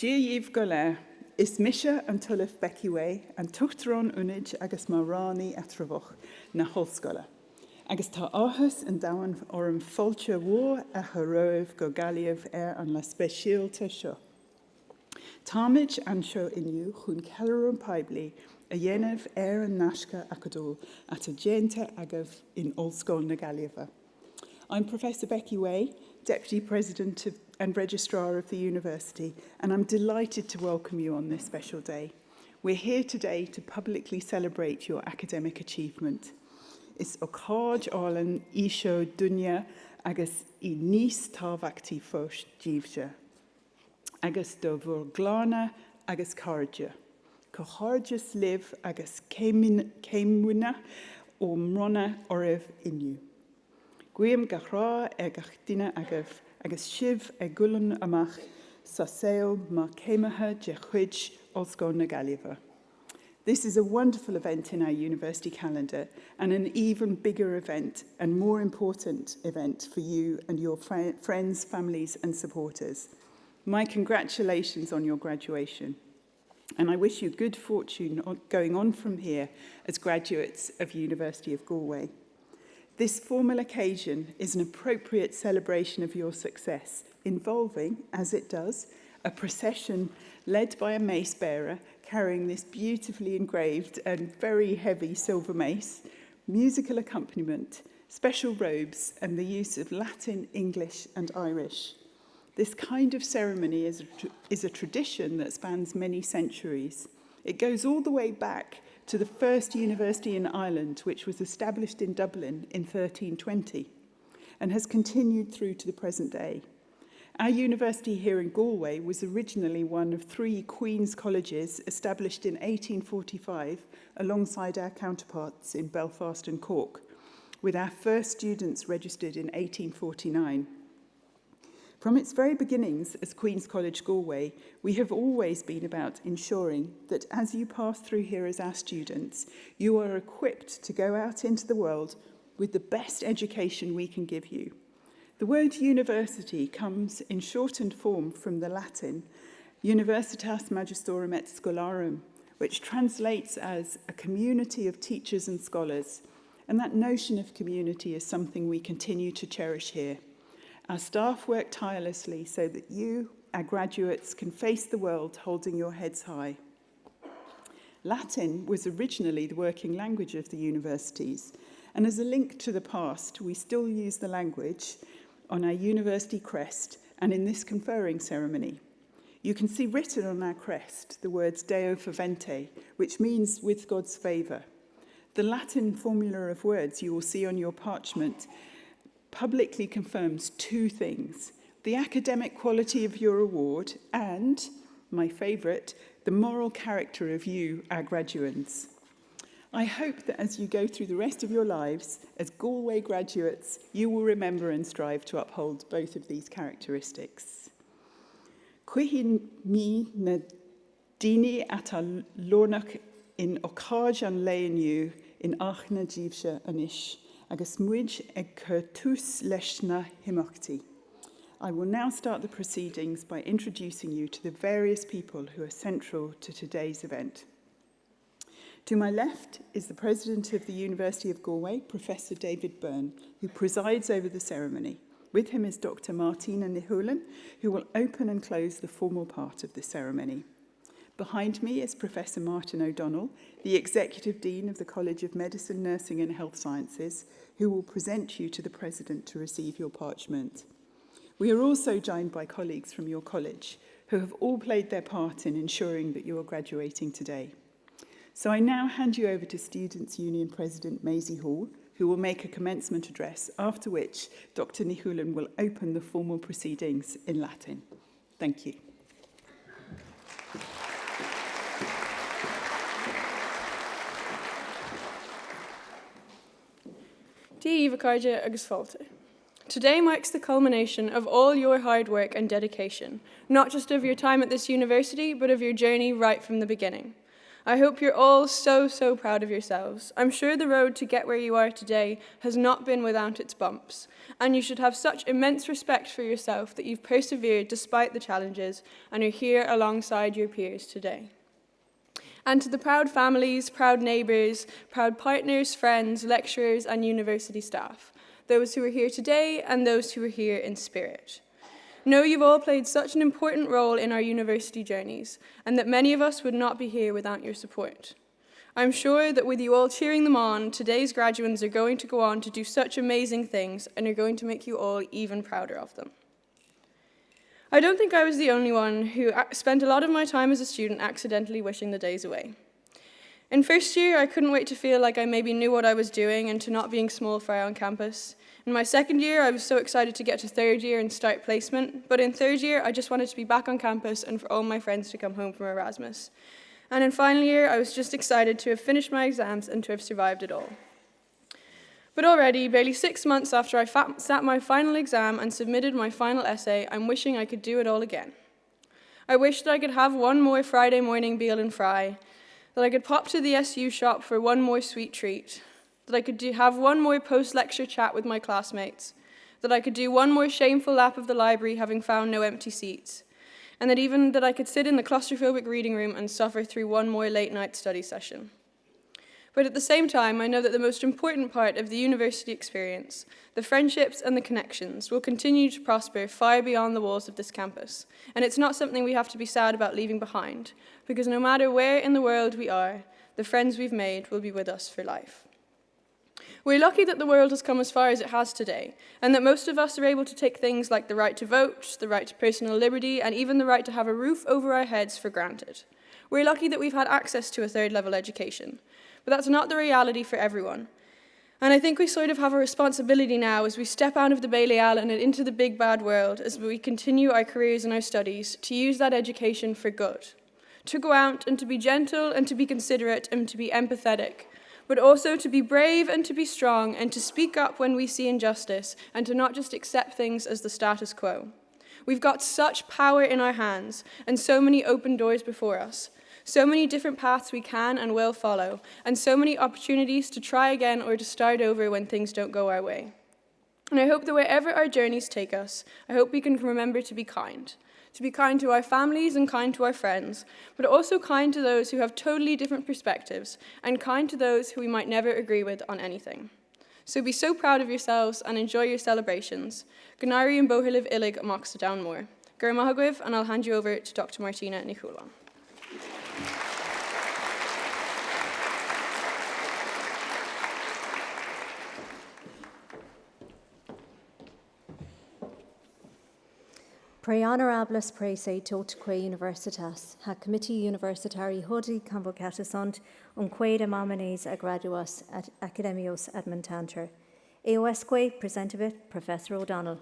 Díomh go le, is mise an tullach Beccy an tuchtron unid agus marrani atravoch na hoscola. Agus tá áthas an dawan an fáilte mhór a choróibh go galaíomh an le speisialta seo. Táimid an seo inniu chun cealar an paibli a dhéanamh an nasca acadol at a génta agah in Ollscoil na Gaillimhe. I'm Professor Becky Way, Deputy President and Registrar of the University, and I'm delighted to welcome you on this special day. We're here today to publicly celebrate your academic achievement. Is ocáid álan isio duine agus I níos tábhachtaí fós díobhte. Agus do bhur glána agus cardja. Co háirdeas liv agus céimúna ó mrona oribh inniu. Guim garrá gach duine agah agus sibh gulan amach sa saoil má céimethe de chuid Ollscoil na Gaillimhe. This is a wonderful event in our university calendar and an even bigger event and more important event for you and your friends, families and supporters. My congratulations on your graduation, and I wish you good fortune going on from here as graduates of University of Galway. This formal occasion is an appropriate celebration of your success, involving, as it does, a procession led by a mace bearer carrying this beautifully engraved and very heavy silver mace, musical accompaniment, special robes, and the use of Latin, English, and Irish. This kind of ceremony is a tradition that spans many centuries. It goes all the way back to the first university in Ireland, which was established in Dublin in 1320, and has continued through to the present day. Our university here in Galway was originally one of 3 Queen's colleges established in 1845 alongside our counterparts in Belfast and Cork, with our first students registered in 1849. From its very beginnings as Queen's College Galway, we have always been about ensuring that as you pass through here as our students, you are equipped to go out into the world with the best education we can give you. The word university comes in shortened form from the Latin Universitas Magistrorum et Scholarum, which translates as a community of teachers and scholars. And that notion of community is something we continue to cherish here. Our staff work tirelessly so that you, our graduates, can face the world holding your heads high. Latin was originally the working language of the universities, and as a link to the past, we still use the language on our university crest and in this conferring ceremony. You can see written on our crest the words Deo Favente, which means with God's favour. The Latin formula of words you will see on your parchment publicly confirms 2 things: the academic quality of your award and, my favourite, the moral character of you, our graduands. I hope that as you go through the rest of your lives as Galway graduates, you will remember and strive to uphold both of these characteristics. Cuihin mi na dini ata lornach in ocáid an léaniu in achna díobhse anish, agus muid ag curtus leis na himachti. I will now start the proceedings by introducing you to the various people who are central to today's event. To my left is the President of the University of Galway, Professor David Byrne, who presides over the ceremony. With him is Dr. Martina Nihulan, who will open and close the formal part of the ceremony. Behind me is Professor Martin O'Donnell, the Executive Dean of the College of Medicine, Nursing and Health Sciences, who will present you to the President to receive your parchment. We are also joined by colleagues from your college, who have all played their part in ensuring that you are graduating today. So I now hand you over to Students' Union President Maisie Hall, who will make a commencement address, after which Dr. Nihulan will open the formal proceedings in Latin. Thank you. Díomh Carja agus Fáilte. Today marks the culmination of all your hard work and dedication, not just of your time at this university, but of your journey right from the beginning. I hope you're all so, so proud of yourselves. I'm sure the road to get where you are today has not been without its bumps, and you should have such immense respect for yourself that you've persevered despite the challenges and are here alongside your peers today. And to the proud families, proud neighbours, proud partners, friends, lecturers, and university staff, those who are here today and those who are here in spirit. Know you've all played such an important role in our university journeys, and that many of us would not be here without your support. I'm sure that with you all cheering them on, today's graduates are going to go on to do such amazing things and are going to make you all even prouder of them. I don't think I was the only one who spent a lot of my time as a student accidentally wishing the days away. In first year, I couldn't wait to feel like I maybe knew what I was doing and to not being small fry on campus. In my second year, I was so excited to get to third year and start placement, but in third year, I just wanted to be back on campus and for all my friends to come home from Erasmus. And in final year, I was just excited to have finished my exams and to have survived it all. But already, barely 6 months after I sat my final exam and submitted my final essay, I'm wishing I could do it all again. I wish that I could have one more Friday morning Beal and Fry, that I could pop to the SU shop for one more sweet treat, that I could have one more post-lecture chat with my classmates, that I could do one more shameful lap of the library having found no empty seats, and that I could sit in the claustrophobic reading room and suffer through one more late-night study session. But at the same time, I know that the most important part of the university experience, the friendships and the connections, will continue to prosper far beyond the walls of this campus. And it's not something we have to be sad about leaving behind, because no matter where in the world we are, the friends we've made will be with us for life. We're lucky that the world has come as far as it has today, and that most of us are able to take things like the right to vote, the right to personal liberty, and even the right to have a roof over our heads for granted. We're lucky that we've had access to a third-level education. But that's not the reality for everyone. And I think we sort of have a responsibility now as we step out of the Balliol and into the big bad world, as we continue our careers and our studies, to use that education for good. To go out and to be gentle and to be considerate and to be empathetic, but also to be brave and to be strong and to speak up when we see injustice and to not just accept things as the status quo. We've got such power in our hands and so many open doors before us. So many different paths we can and will follow, and so many opportunities to try again or to start over when things don't go our way. And I hope that wherever our journeys take us, I hope we can remember to be kind to our families and kind to our friends, but also kind to those who have totally different perspectives, and kind to those who we might never agree with on anything. So be so proud of yourselves and enjoy your celebrations. Gynari and Bohiliv Illig amongst Downmore. Gur Mahagwiv, and I'll hand you over to Dr. Martina Nicola. Pre honorables prese tot que universitas, ha committee universitari hodi convocatisont quae amamenes a graduas at academios admontanter. Eosque presentavit Professor O'Donnell.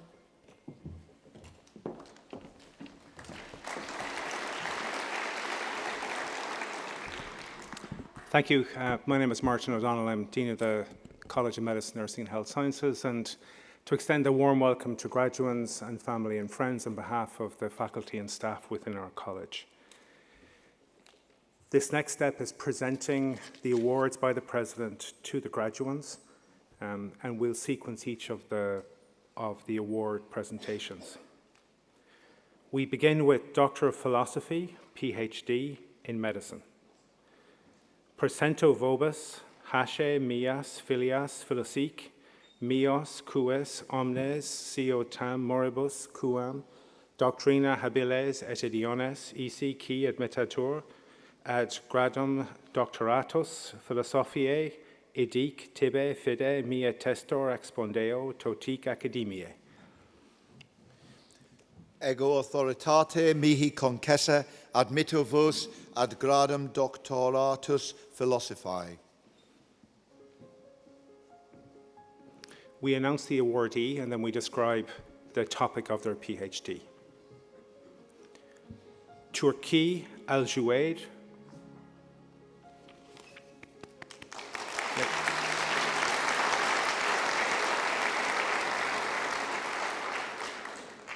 Thank you. My name is Martin O'Donnell. I'm Dean of the College of Medicine, Nursing and Health Sciences, and to extend a warm welcome to graduates and family and friends on behalf of the faculty and staff within our college. This next step is presenting the awards by the President to the graduates, and we'll sequence each of the award presentations. We begin with Doctor of Philosophy, PhD in Medicine. Percento vobis, hasce mias filias philosic, mios cues omnes sio tam moribus quam, doctrina habiles et idiones, isi qui admittatur, ad gradum doctoratus philosophiae, idic tibi fide mia testor expondeo totic academiae. Ego authoritate mihi concessa admitto vos ad gradum doctoratus philosophiae. We announce the awardee and then we describe the topic of their PhD. Turki Al-Juwaid.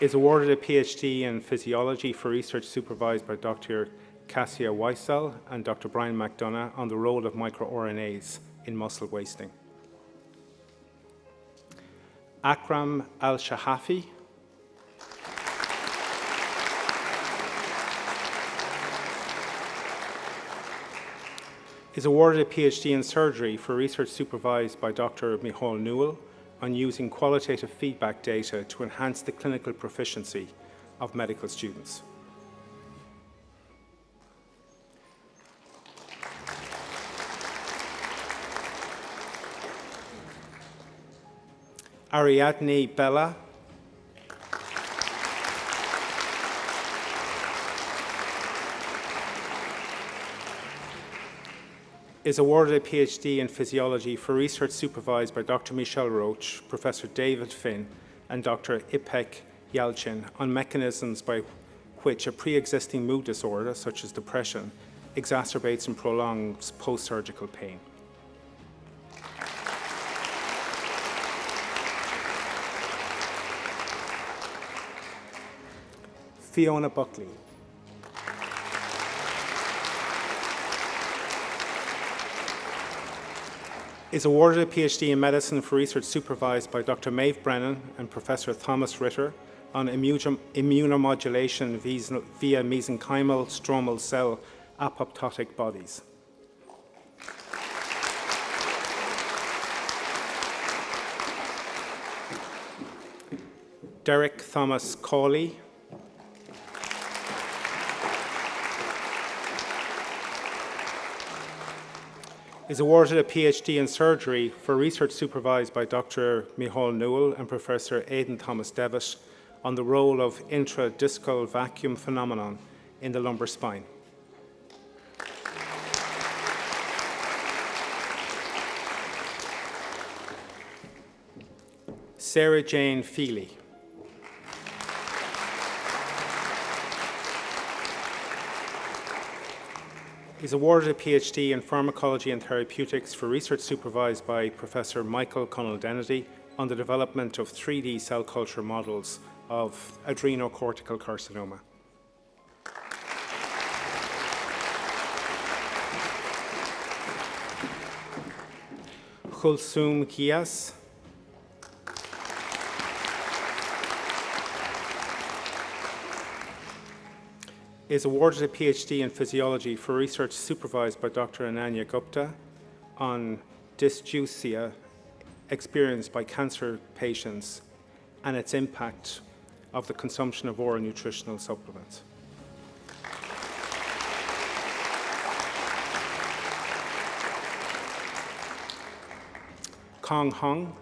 Is awarded a PhD in physiology for research supervised by Dr. Cassia Weissel and Dr. Brian McDonough on the role of microRNAs in muscle wasting. Akram Al-Shahafi is awarded a PhD in surgery for research supervised by Dr. Micheál Newell on using qualitative feedback data to enhance the clinical proficiency of medical students. Ariadne Bella is awarded a PhD in physiology for research supervised by Dr. Michelle Roach, Professor David Finn, and Dr. Ipek Yalchin on mechanisms by which a pre-existing mood disorder, such as depression, exacerbates and prolongs post-surgical pain. Fiona Buckley is awarded a PhD in medicine for research supervised by Dr. Maeve Brennan and Professor Thomas Ritter on immunomodulation via mesenchymal stromal cell apoptotic bodies. Derek Thomas Cawley is awarded a PhD in surgery for research supervised by Dr. Micheál Newell and Professor Aidan Thomas Devitt on the role of intradiscal vacuum phenomenon in the lumbar spine. Sarah Jane Feely is awarded a PhD in pharmacology and therapeutics for research supervised by Professor Michael Connell-Dennedy on the development of 3D cell culture models of adrenocortical carcinoma. Kulsum Gias is awarded a PhD in physiology for research supervised by Dr. Ananya Gupta on dysgeusia experienced by cancer patients and its impact of the consumption of oral nutritional supplements. Kong Hong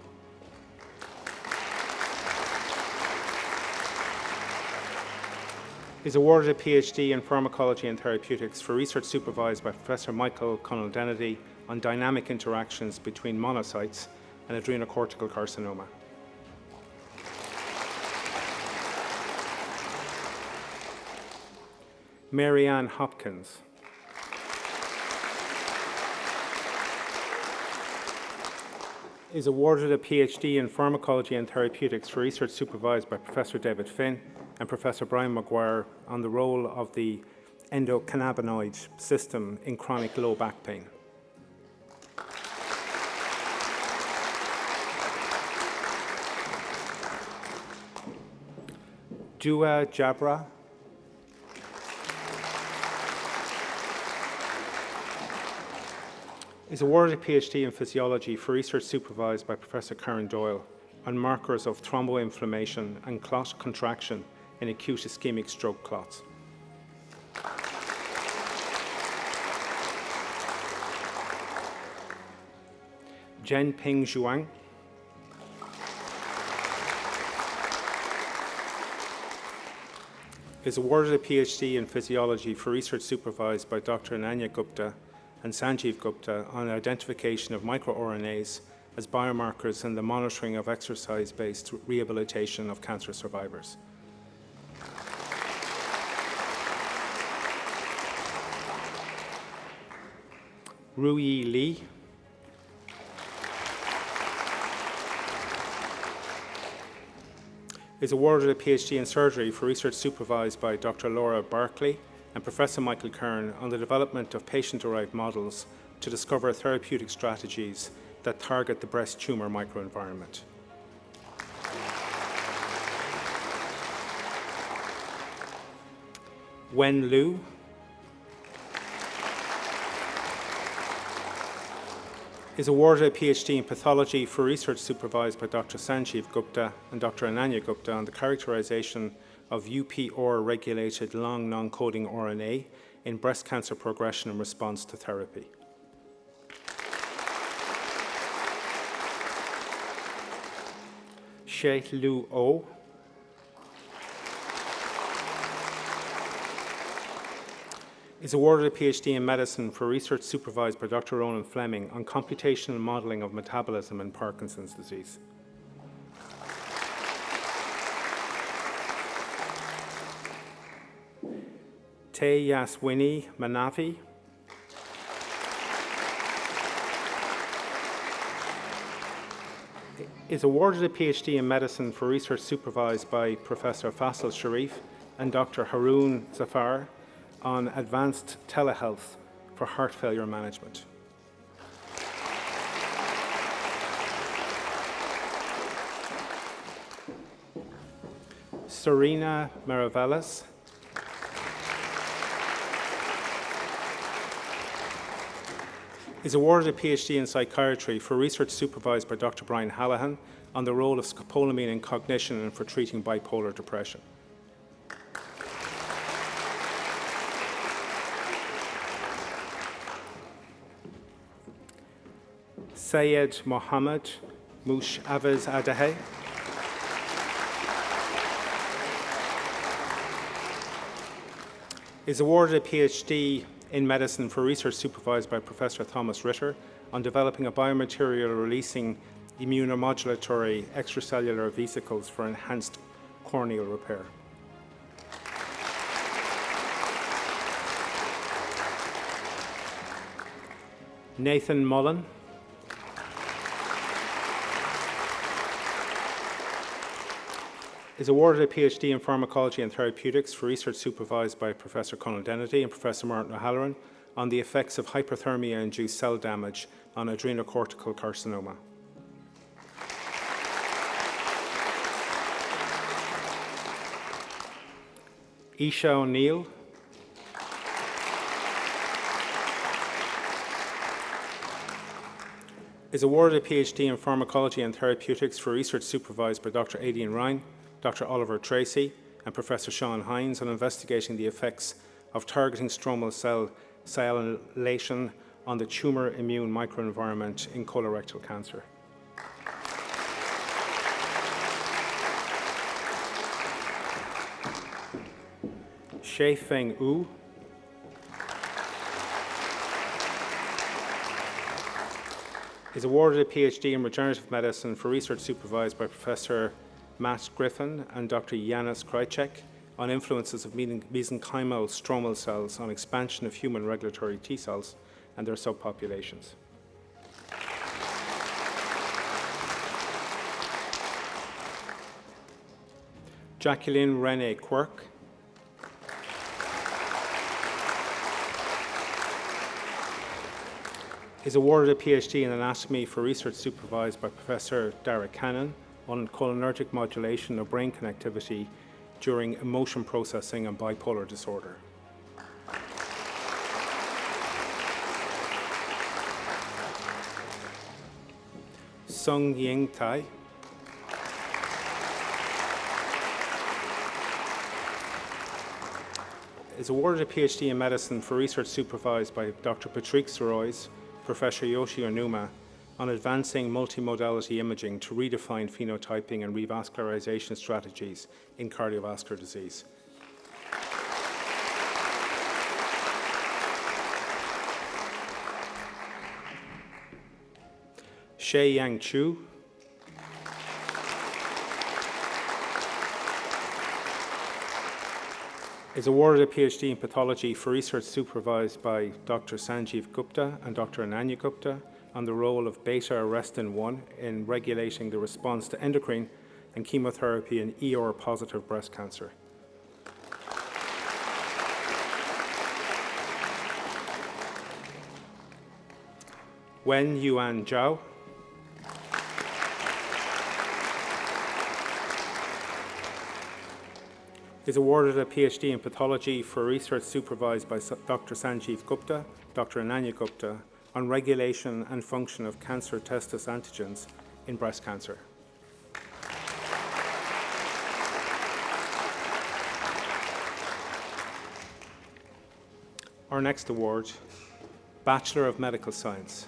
is awarded a PhD in pharmacology and therapeutics for research supervised by Professor Michael Connell-Dennedy on dynamic interactions between monocytes and adrenocortical carcinoma. Mary Ann Hopkins is awarded a PhD in pharmacology and therapeutics for research supervised by Professor David Finn and Professor Brian Maguire on the role of the endocannabinoid system in chronic low back pain. Dua Jabra is awarded a PhD in physiology for research supervised by Professor Karen Doyle on markers of thromboinflammation and clot contraction in acute ischemic stroke clots. Zhenping Zhuang is awarded a PhD in physiology for research supervised by Dr. Ananya Gupta and Sanjeev Gupta on identification of microRNAs as biomarkers in the monitoring of exercise-based rehabilitation of cancer survivors. Ruyi Li is awarded a PhD in surgery for research supervised by Dr. Laura Barkley and Professor Michael Kern on the development of patient-derived models to discover therapeutic strategies that target the breast tumour microenvironment. Wen Liu is awarded a PhD in pathology for research supervised by Dr. Sanjeev Gupta and Dr. Ananya Gupta on the characterization of UPR-regulated long non-coding RNA in breast cancer progression and response to therapy. Xie Lu O is awarded a PhD in medicine for research supervised by Dr. Ronan Fleming on computational modelling of metabolism in Parkinson's disease. Tejaswini Manavi is awarded a PhD in medicine for research supervised by Professor Faisal Sharif and Dr. Haroon Zafar on advanced telehealth for heart failure management. Serena Maravelis is awarded a PhD in psychiatry for research supervised by Dr. Brian Hallahan on the role of scopolamine in cognition and for treating bipolar depression. Syed Mohammed Mush Avaz Adahe is awarded a PhD in medicine for research supervised by Professor Thomas Ritter on developing a biomaterial releasing immunomodulatory extracellular vesicles for enhanced corneal repair. Nathan Mullen is awarded a PhD in pharmacology and therapeutics for research supervised by Professor Conal Dennedy and Professor Martin O'Halloran on the effects of hyperthermia-induced cell damage on adrenocortical carcinoma. Isha O'Neill is awarded a PhD in pharmacology and therapeutics for research supervised by Dr. Aidan Ryan, Dr. Oliver Tracy and Professor Sean Hines on investigating the effects of targeting stromal cell cyanylation on the tumour immune microenvironment in colorectal cancer. Xie Feng Wu is awarded a PhD in regenerative medicine for research supervised by Professor Matt Griffin and Dr. Yanis Krajcek on influences of mesenchymal stromal cells on expansion of human regulatory T cells and their subpopulations. Jacqueline Renee Quirk is awarded a PhD in anatomy for research supervised by Professor Derek Cannon on cholinergic modulation of brain connectivity during emotion processing and bipolar disorder. Sung Ying Tai is awarded a PhD in medicine for research supervised by Dr. Patrick Sorois, Professor Yoshi Onuma on advancing multimodality imaging to redefine phenotyping and revascularization strategies in cardiovascular disease. Xie Yang Chu is awarded a PhD in pathology for research supervised by Dr. Sanjeev Gupta and Dr. Ananya Gupta on the role of beta-arrestin-1 in regulating the response to endocrine and chemotherapy in ER-positive breast cancer. Wen Yuan Zhao. Is awarded a PhD in pathology for research supervised by Dr. Sanjeev Gupta, Dr. Ananya Gupta, on regulation and function of cancer testis antigens in breast cancer. Our next award, Bachelor of Medical Science.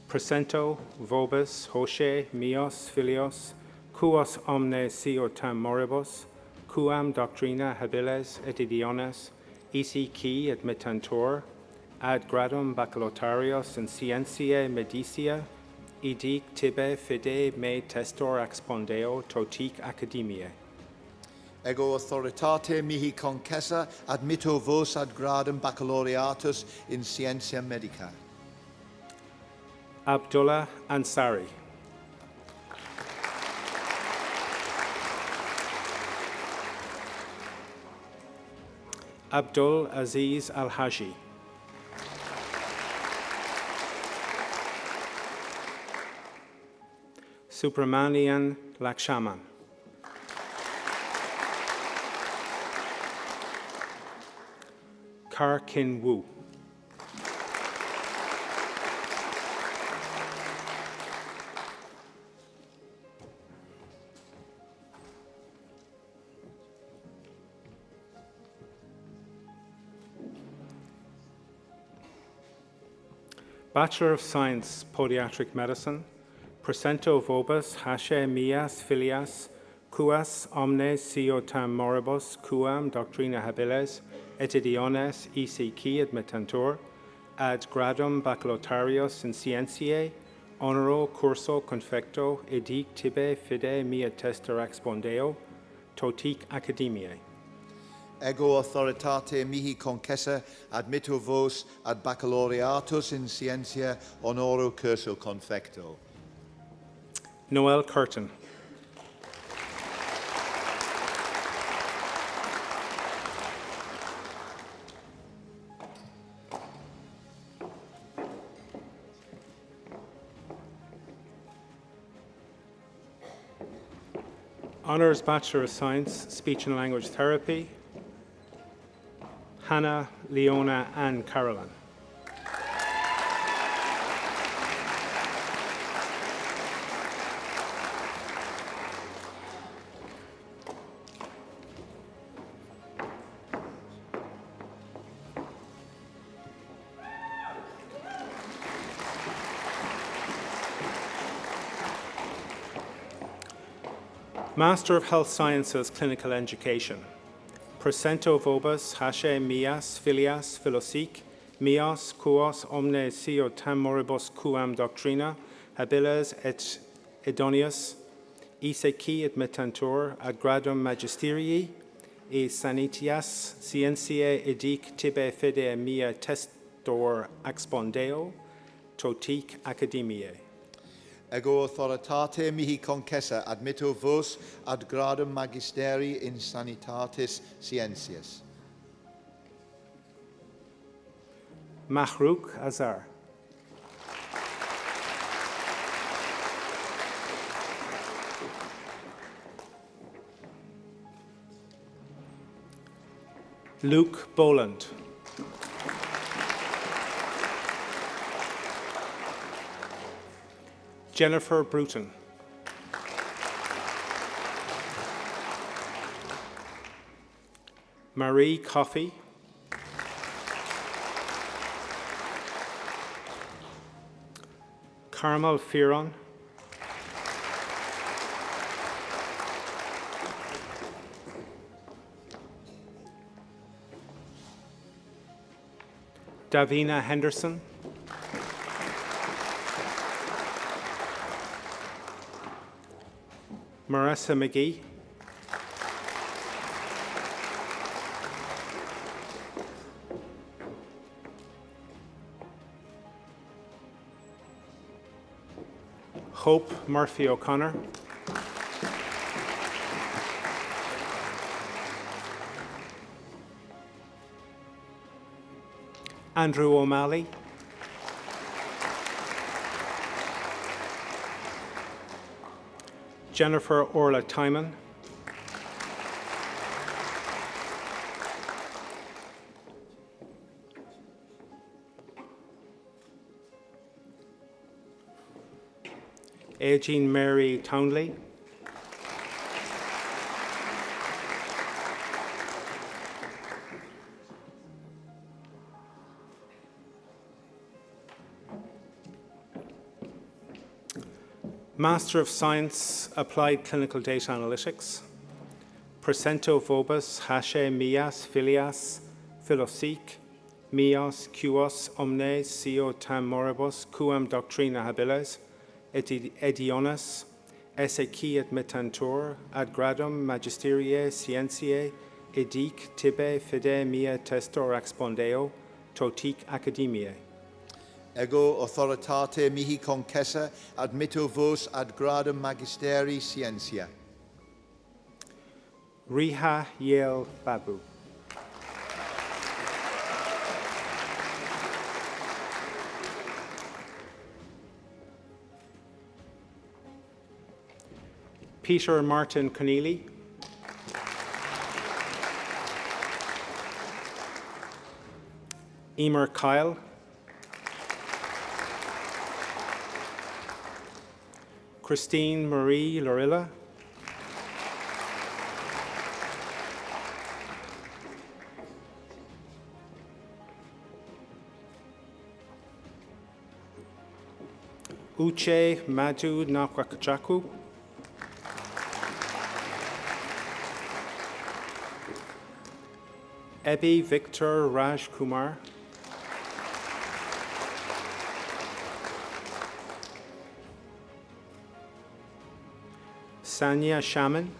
Presento vobis hoce mios filios, quos omne sio tam moribus, quam doctrina habiles et idiones, ECQ et mittantur, ad gradum baccalaureatus in scientiae medicia, edic tibi fide me testor expondeo totic academiae. Ego authoritate mihi concessa admitto vos ad gradum baccalaureatus in scientia medica. Abdullah Ansari. Abdul Aziz Al-Haji. Subramanian Lakshaman. Kar Kin Wu. Bachelor of Science, Podiatric Medicine, Presento vobis hace mias filias, quas omnes sio tam moribus, quam doctrina habiles, et idiones ECQ et mittantur, ad gradum baccalaureatus in scientiae, honoro curso confecto, edic tibi fide mea tester expondeo, totic academiae. Ego authoritate mihi concessa admitto vos ad baccalaureatus in scientia honoro curso confecto. Noel Curtin. Honours Bachelor of Science, Speech and Language Therapy, Hannah Leona Ann Carolan. Master of Health Sciences, Clinical Education. Presento vobis hace mias filias philosic, mios quos omne sio tam moribus quam doctrina, habiles et idoneus, ECQ et mittantur ad gradum magisterii, e sanitias scientiae edic tibi fide mea testor expondeo, totic academiae. Ego authoritate mihi concessa admitto vos ad gradum magisteri in sanitatis scientias. Mahrouk Azar. Luke Boland. Jennifer Bruton. Marie Coffey. Carmel Fearon. Davina Henderson. Marissa McGee. Hope Murphy O'Connor. Andrew O'Malley. Jennifer Orla Timon, Jean Mary Townley, Master of Science, Applied Clinical Data Analytics, Percento Vobis, Hashe, Mias, Filias, Philosic, Mios, Cuos, Omnes, Sio, Tam Moribus, Quam Doctrina Habiles, Edionis, esse qui et mittantur, ad gradum magisteriae scientiae, edic tibe fide mia testor expondeo, totic academiae. Ego authoritate mihi concessa admitto vos ad gradum magisteri scientia. Riha Yale Babu. Peter Martin Conneely. Emer Kyle. Christine Marie Lorilla. Uche Madhu Nakwakachaku. Ebi Victor Raj Kumar. Sanya Shaman.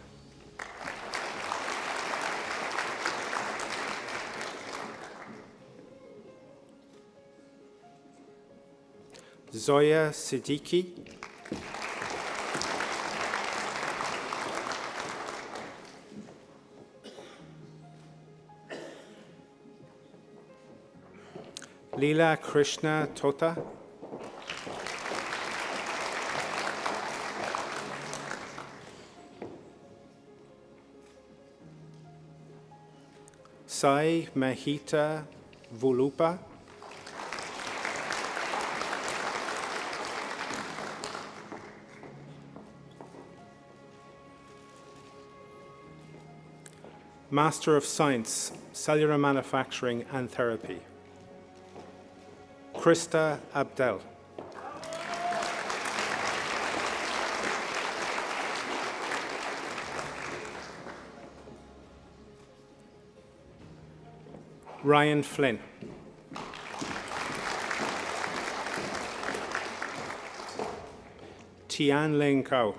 Zoya Siddiqui. Leela Krishna Tota. Sai Mahita Vulupa. Master of Science, Cellular Manufacturing and Therapy. Krista Abdel. Ryan Flynn. Tian Ling Kao.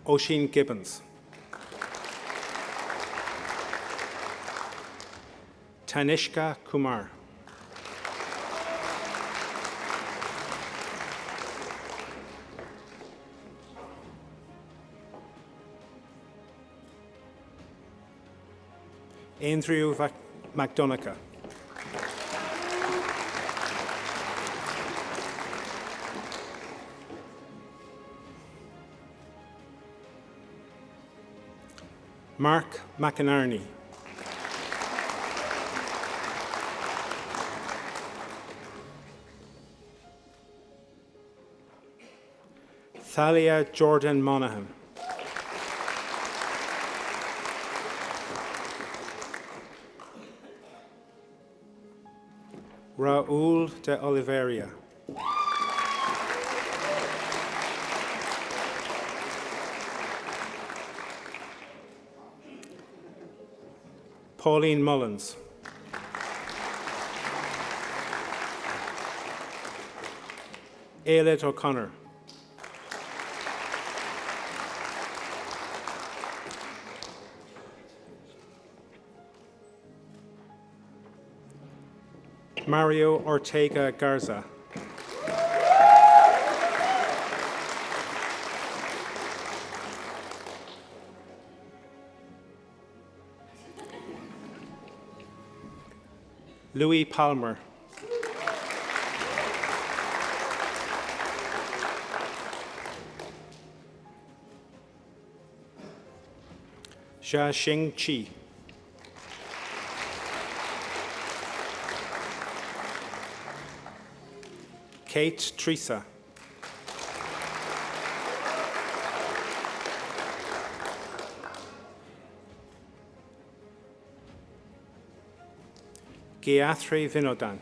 Oisin Gibbons. Tanishka Kumar. Andrew McDonough. Mark McInerney. Thalia Jordan Monaghan. Raul de Oliveira. Pauline Mullins. Ailid O'Connor. Mario Ortega Garza. Louis Palmer. Jia Xing Chi. Kate Teresa. Gayatri Vinodan.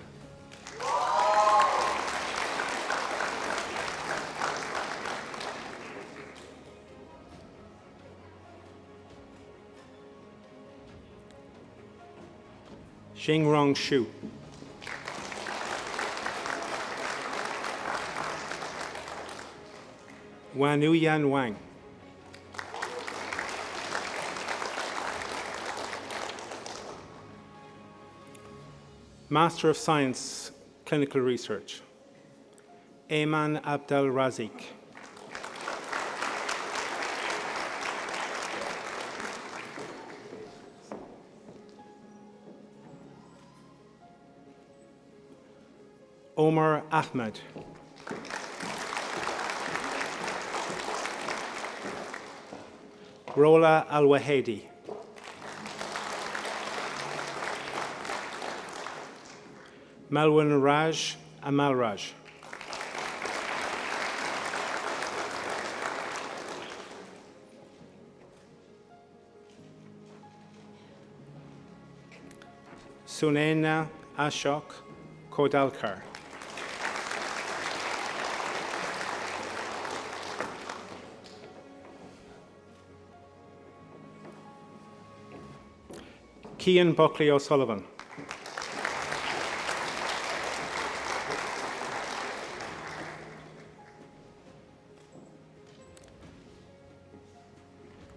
Xingrong Xu. Wanuyan Wang. Master of Science, Clinical Research, Ayman Abdel Razik. Omar Ahmed. Rola Al-Wahedi. Malwin Raj Amalraj. Sunaina Ashok Kodalkar. Cian Buckley O'Sullivan.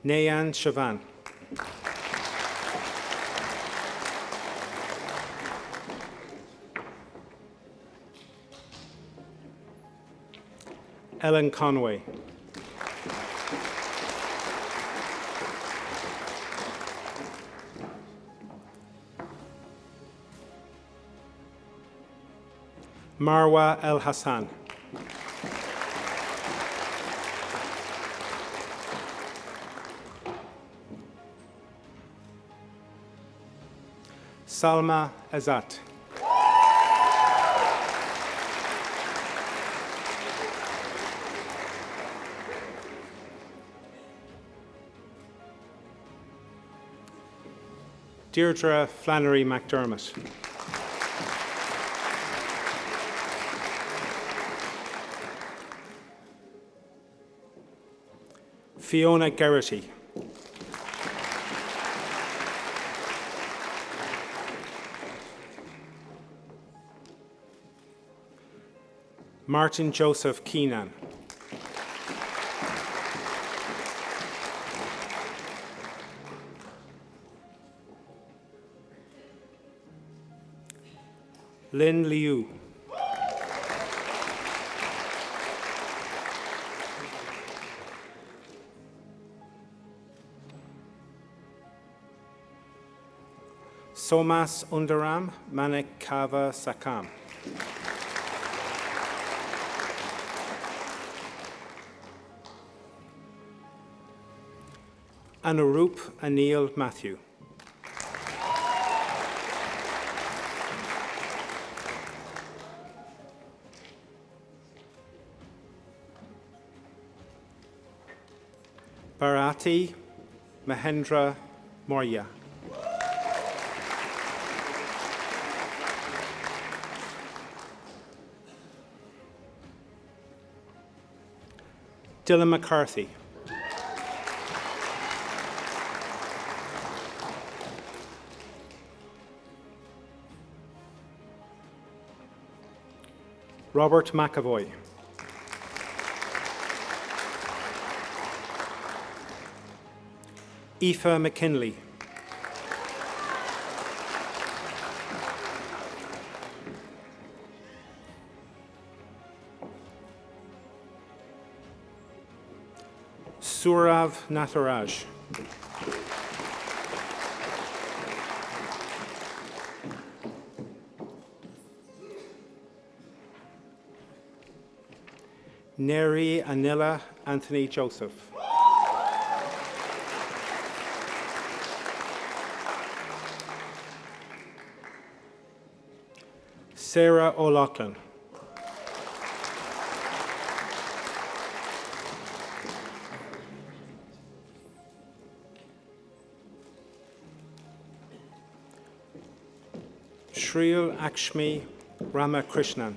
Nayan Shavan. Ellen Conway. Marwa El Hassan. Salma Azat. Deirdre Flannery McDermott. Fiona Geraghty. Martin Joseph Keenan. Lynn Liu. Somas Undaram Manik Kava Sakam. Anurup Anil Matthew. Bharati Mahendra Mourya. Dylan McCarthy. Robert McAvoy. Aoife McKinley. Surav Natharaj. Neri Anila Anthony Joseph. Sarah O'Loughlin. Shreel Akshmi Ramakrishnan.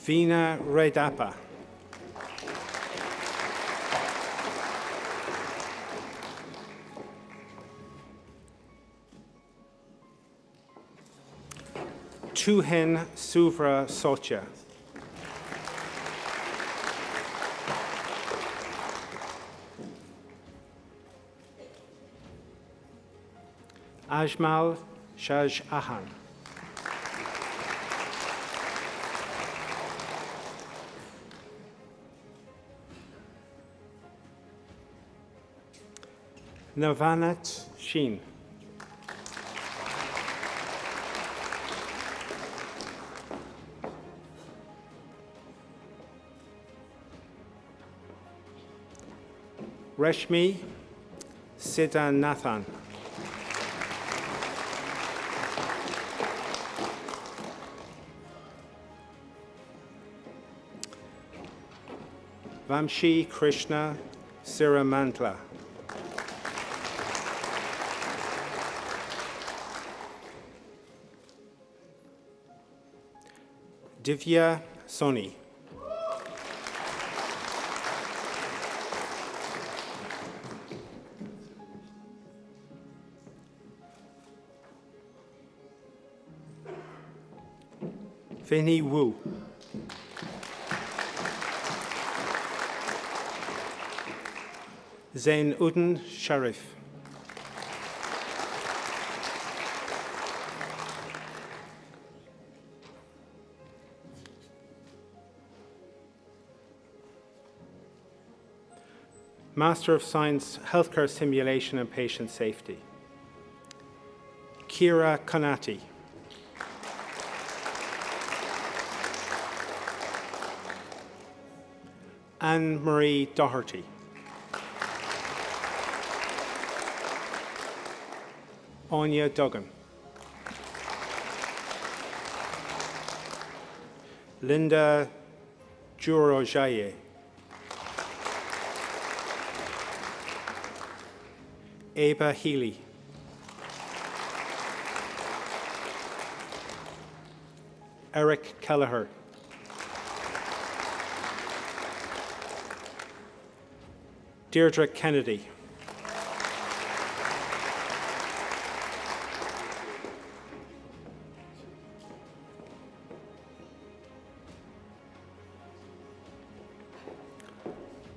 Veena Redappa. Tuhin Suvra Socha. Ajmal Shaj Ahan. Navanat Sheen. Reshmi Siddhanathan. Vamshi Krishna Siramantla. Divya Soni. Vinny Wu. Zain Uddin Sharif. Master of Science, Healthcare Simulation and Patient Safety. Kira Kanati. Anne-Marie Doherty. Anya Duggan. Linda Jurojaye. Ava Healy. Eric Kelleher. Deirdre Kennedy.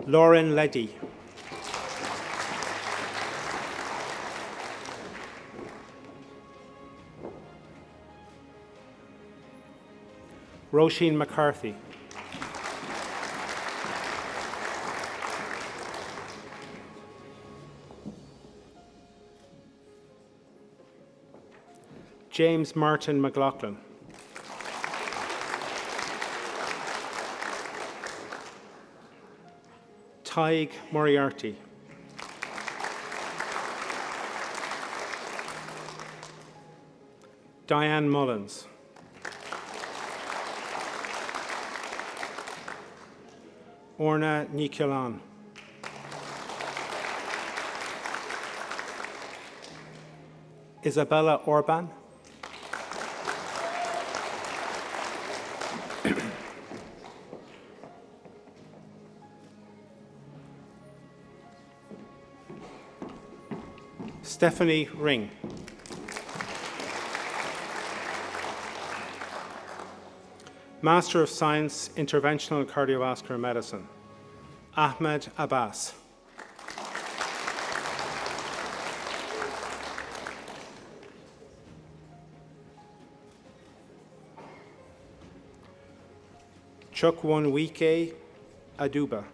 Lauren Leddy. Roisin McCarthy. James Martin McLaughlin. Tig Moriarty. Diane Mullins. Orna Nicolan. Isabella Orban. Stephanie Ring. Master of Science, Interventional Cardiovascular Medicine, Ahmed Abbas. Chukwunwike Aduba.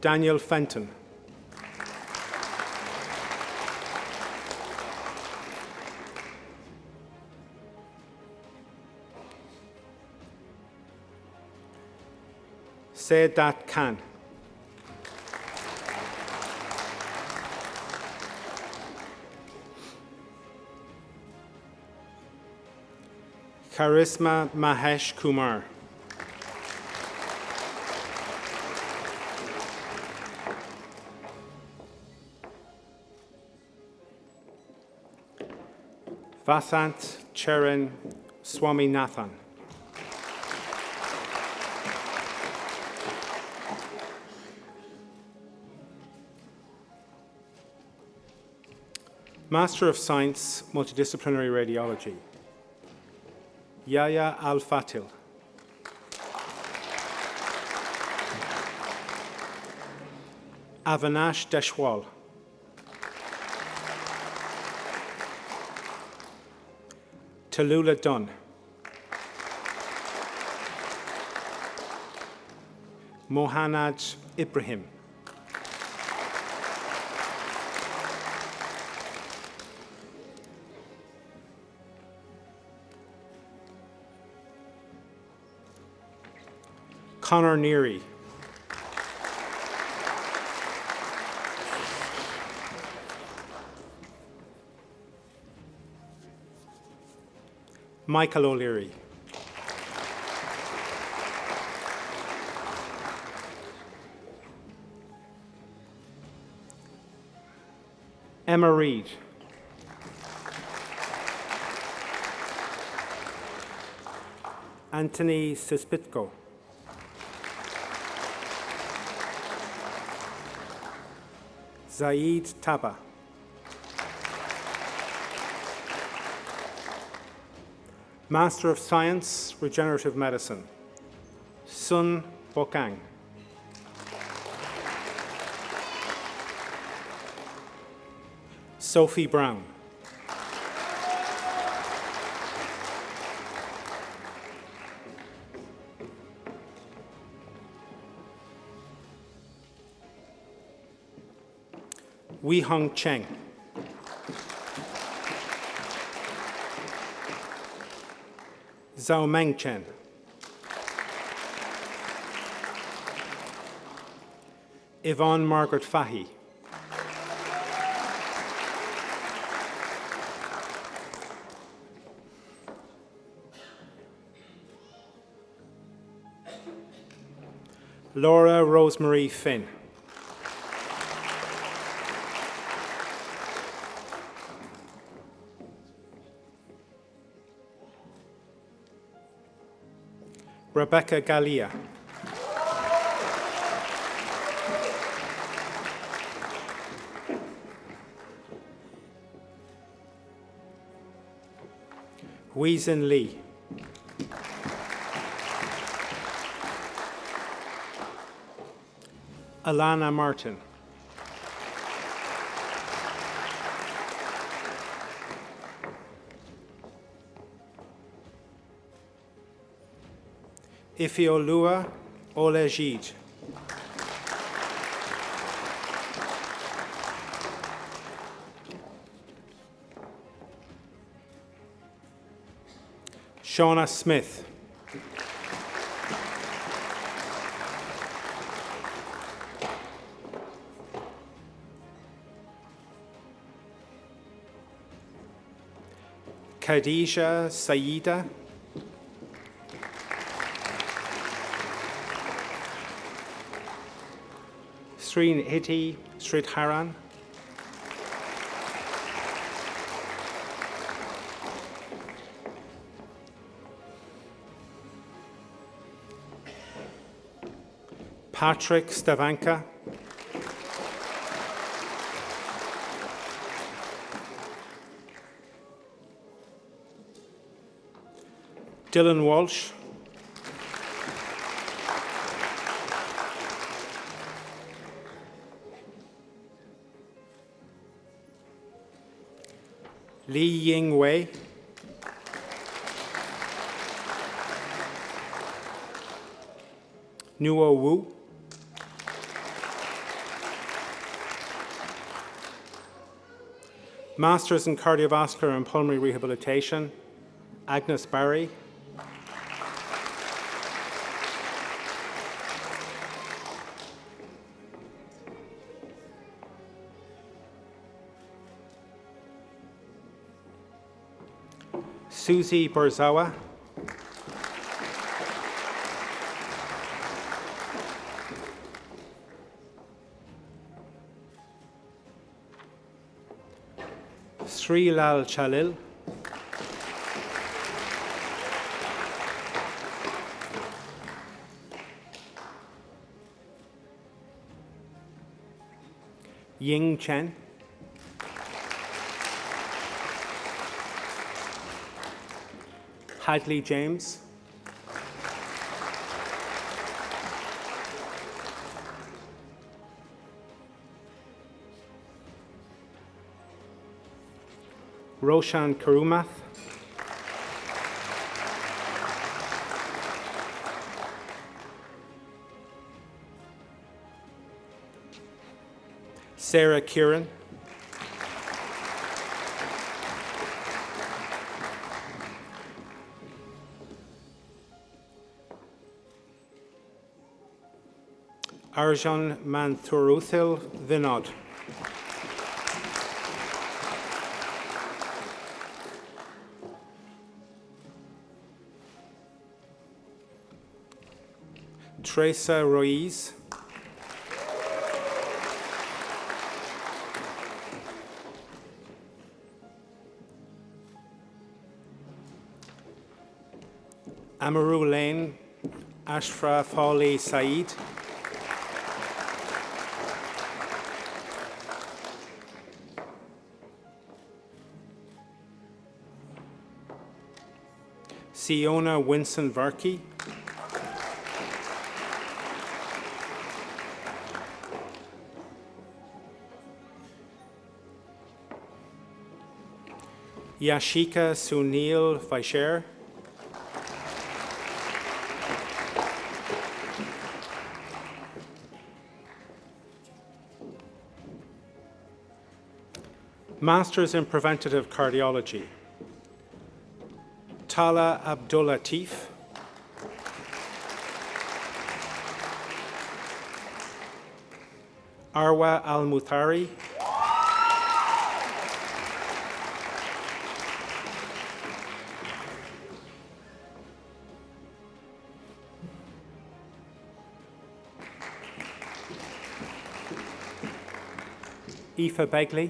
Daniel Fenton. Sedat Khan. Charisma Mahesh Kumar. Vasant Charan Swaminathan. Master of Science, Multidisciplinary Radiology, Yahya Al-Fatil. Avinash Deshwal. Tallulah Dunn. Mohanad Ibrahim. Conor Neary. Michael O'Leary. Emma Reid. Anthony Sispitko. Zaid Taba. Master of Science, Regenerative Medicine, Sun Bokang. Sophie Brown. Wei Hong Cheng. Zhao Meng Chen. Yvonne Margaret Fahy. Laura Rosemary Finn. Rebecca Gallia. Weizhen Li. Alana Martin. Ifeoluwa Olejide. Shauna Smith. Khadija Saida. Srinidhi Sridharan. Patrick Stavanka. Dylan Walsh. Li Ying Wei. Nuo Wu. Masters in Cardiovascular and Pulmonary Rehabilitation, Agnes Barry. Susie Borzawa. Sri Lal Chalil. Ying Chen. Hadley James. Roshan Karumath. Sarah Kieran. Arjun Manthuruthil Vinod. Teresa Ruiz. Amaru Lane, Ashraf Ali Saeed. Siona Winston Varkey. Yashika Sunil Vaishar. Masters in Preventative Cardiology. Tala Abdul-Latif. Arwa Al-Muthari. Aoife Begley.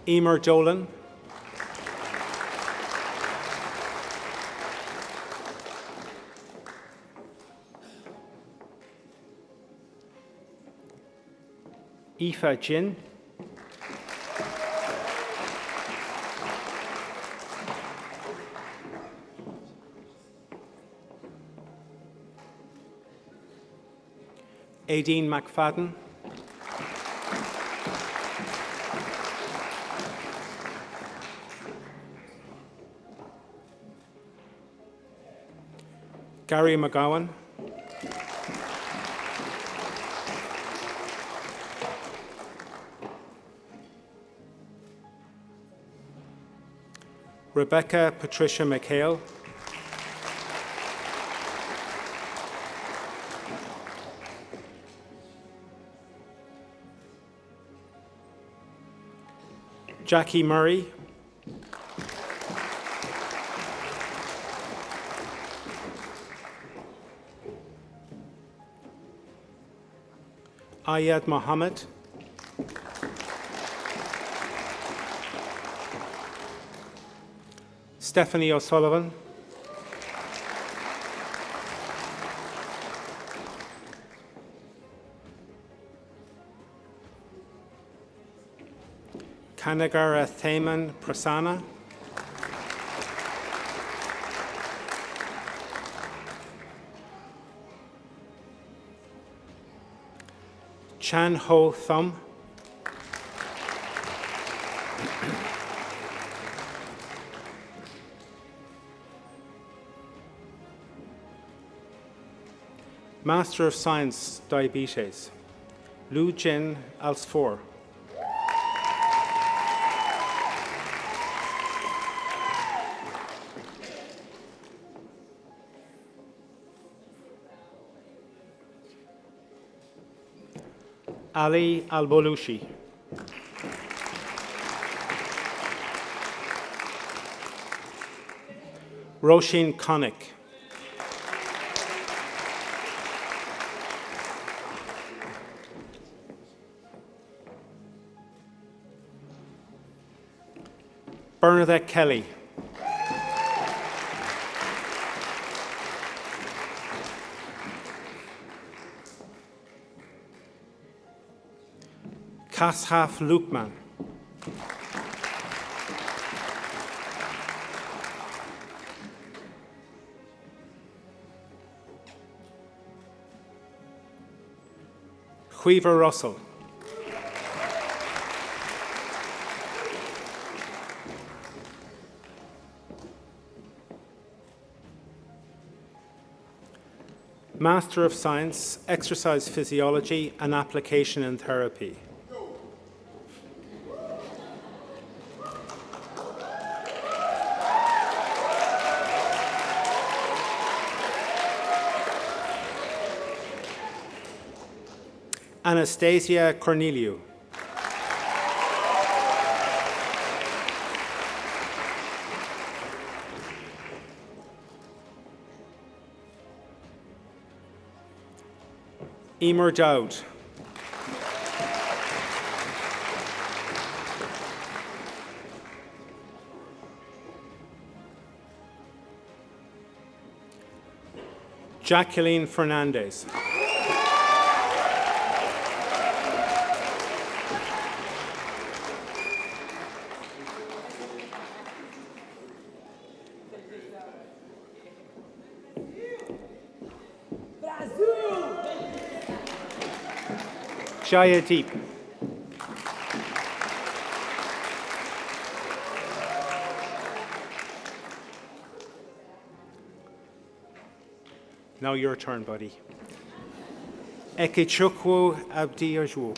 Emer Dolan. Aoife Jin. Aideen McFadden. Gary McGowan. Rebecca Patricia McHale. Jackie Murray. Ayad Mohammed. Stephanie O'Sullivan. Kanagara Thaman Prasanna. Chan Ho Thum. Master of Science, Diabetes, Lu Jin Alsfor. Ali Al-Bolushi. Roisin Connick. Bernadette Kelly. Kashaf Lukman. Huiver Russell. Master of Science, Exercise Physiology and Application in Therapy. Anastasia Corneliu. Emer Dowd. Jacqueline Fernandez. Jaya Deep. Now your turn, buddy. Ekechukwu Abdiajwu.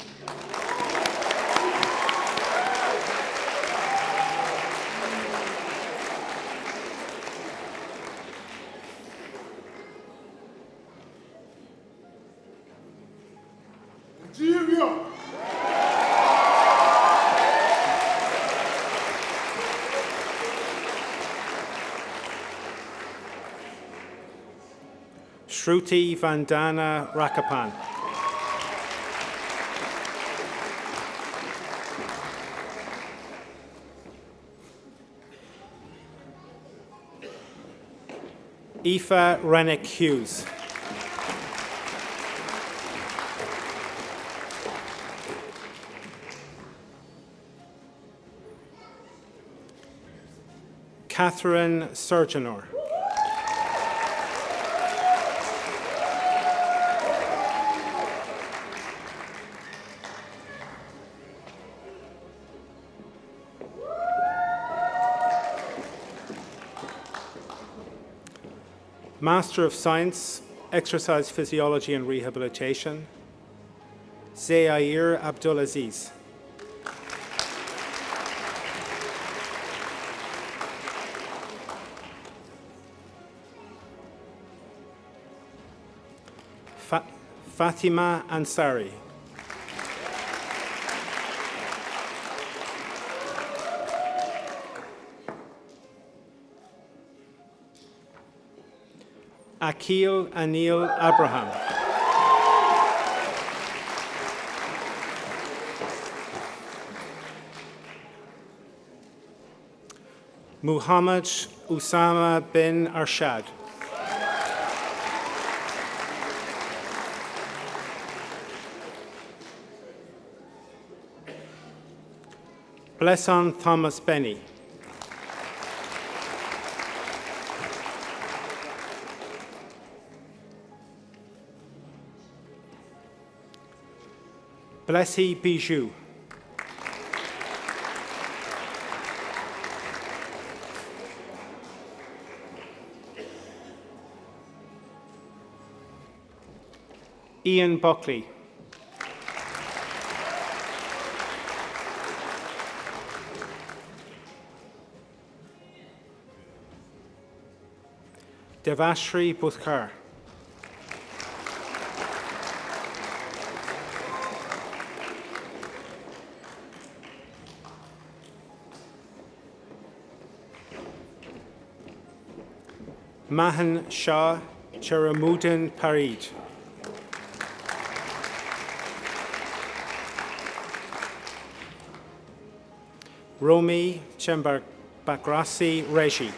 Shruti Vandana Rakapan. Aoife Rennick Hughes. Catherine Surgeonor. Master of Science, Exercise Physiology and Rehabilitation, Zaire Abdulaziz. Fatima Ansari. Akil Anil Abraham. Muhammad Usama bin Arshad. Blesson Thomas Benny. Blessy Bijou. Ian Buckley. Devashri Butkar. Mahan Shah Cheramuddin Parid. Romi Chembakrasi Reji.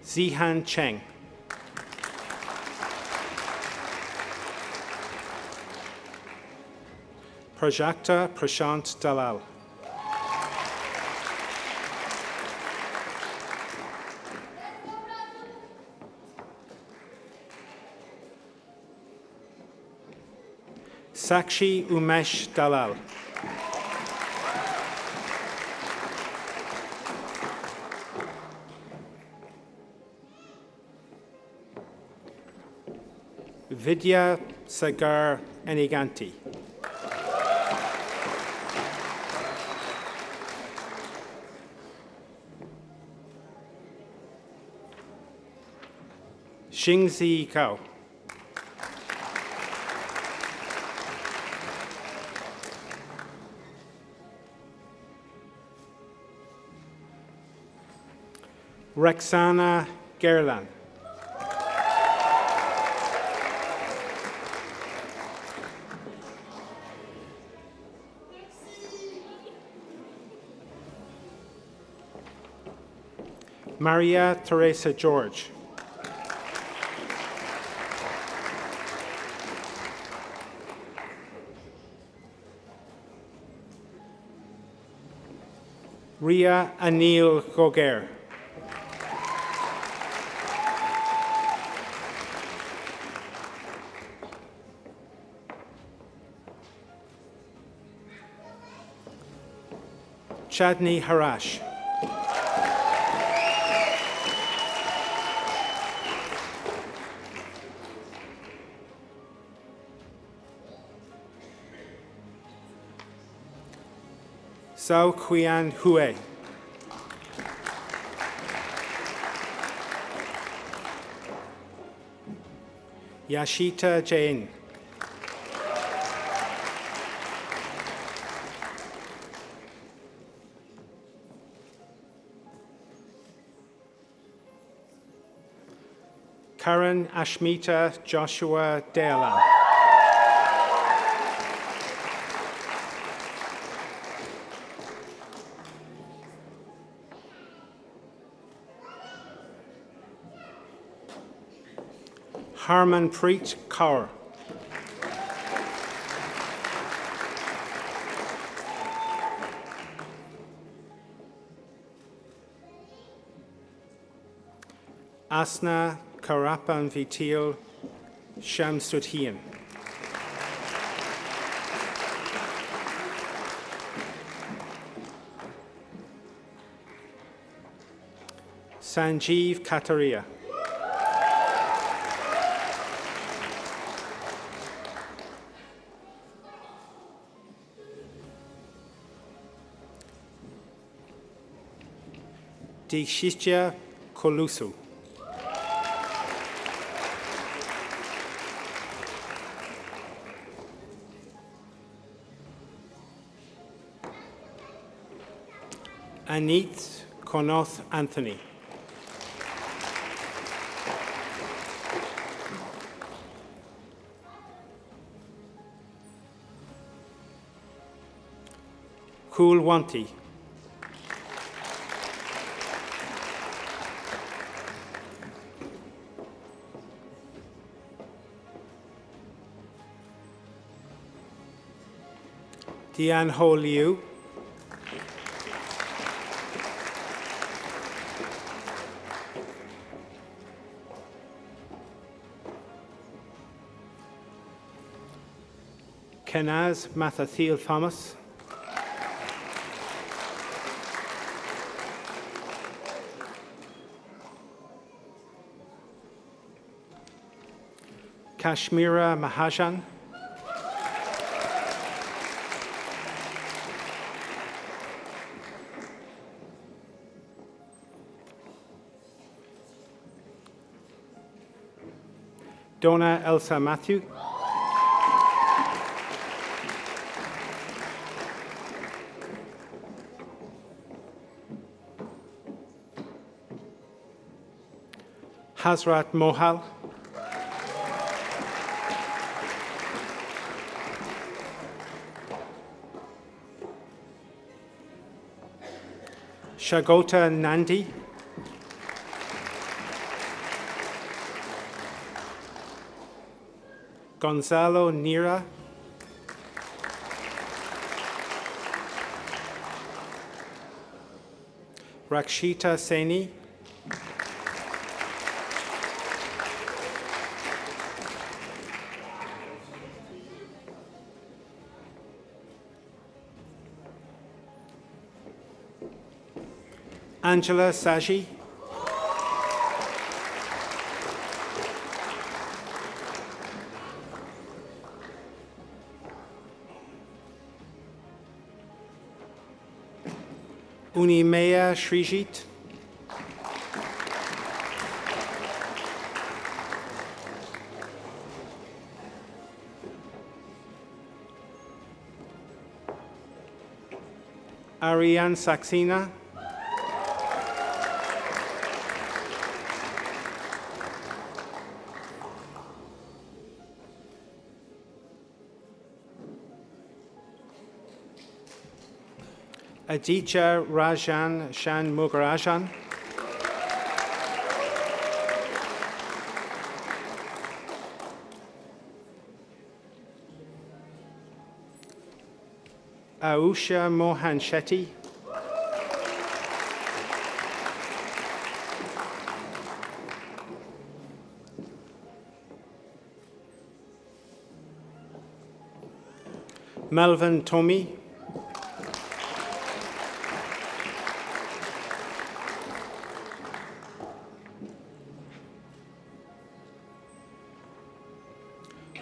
Zihan Cheng. Prajakta Prashant Dalal. Sakshi Umesh Dalal. Vidya Sagar Eniganti. Xingzi Gao. Rexana Gerlan. Maria Teresa George. Ria Anil Goger. Chadni Harash. Zhao Qian Hue. Yashita Jain. Karen Ashmita Joshua Dealan. Harmanpreet Kaur. Asna Karapan Vitil Shamsudhian. Sanjeev Kataria. Dishishya Kolusu. Anit Konoth Anthony. Kulwanti. Dian Ho Liu. Kenaz Mathathil Thomas. Kashmira Mahajan. Donna Elsa Matthew. Hazrat Mohal, Shagota Nandi, Gonzalo Nira, Rakshita Saini, Angela Saji, Unimea Srijit, Ariane Saxena, Aditya Rajan Shanmugarajan, Ausha Mohan Shetty, Melvin Tommy,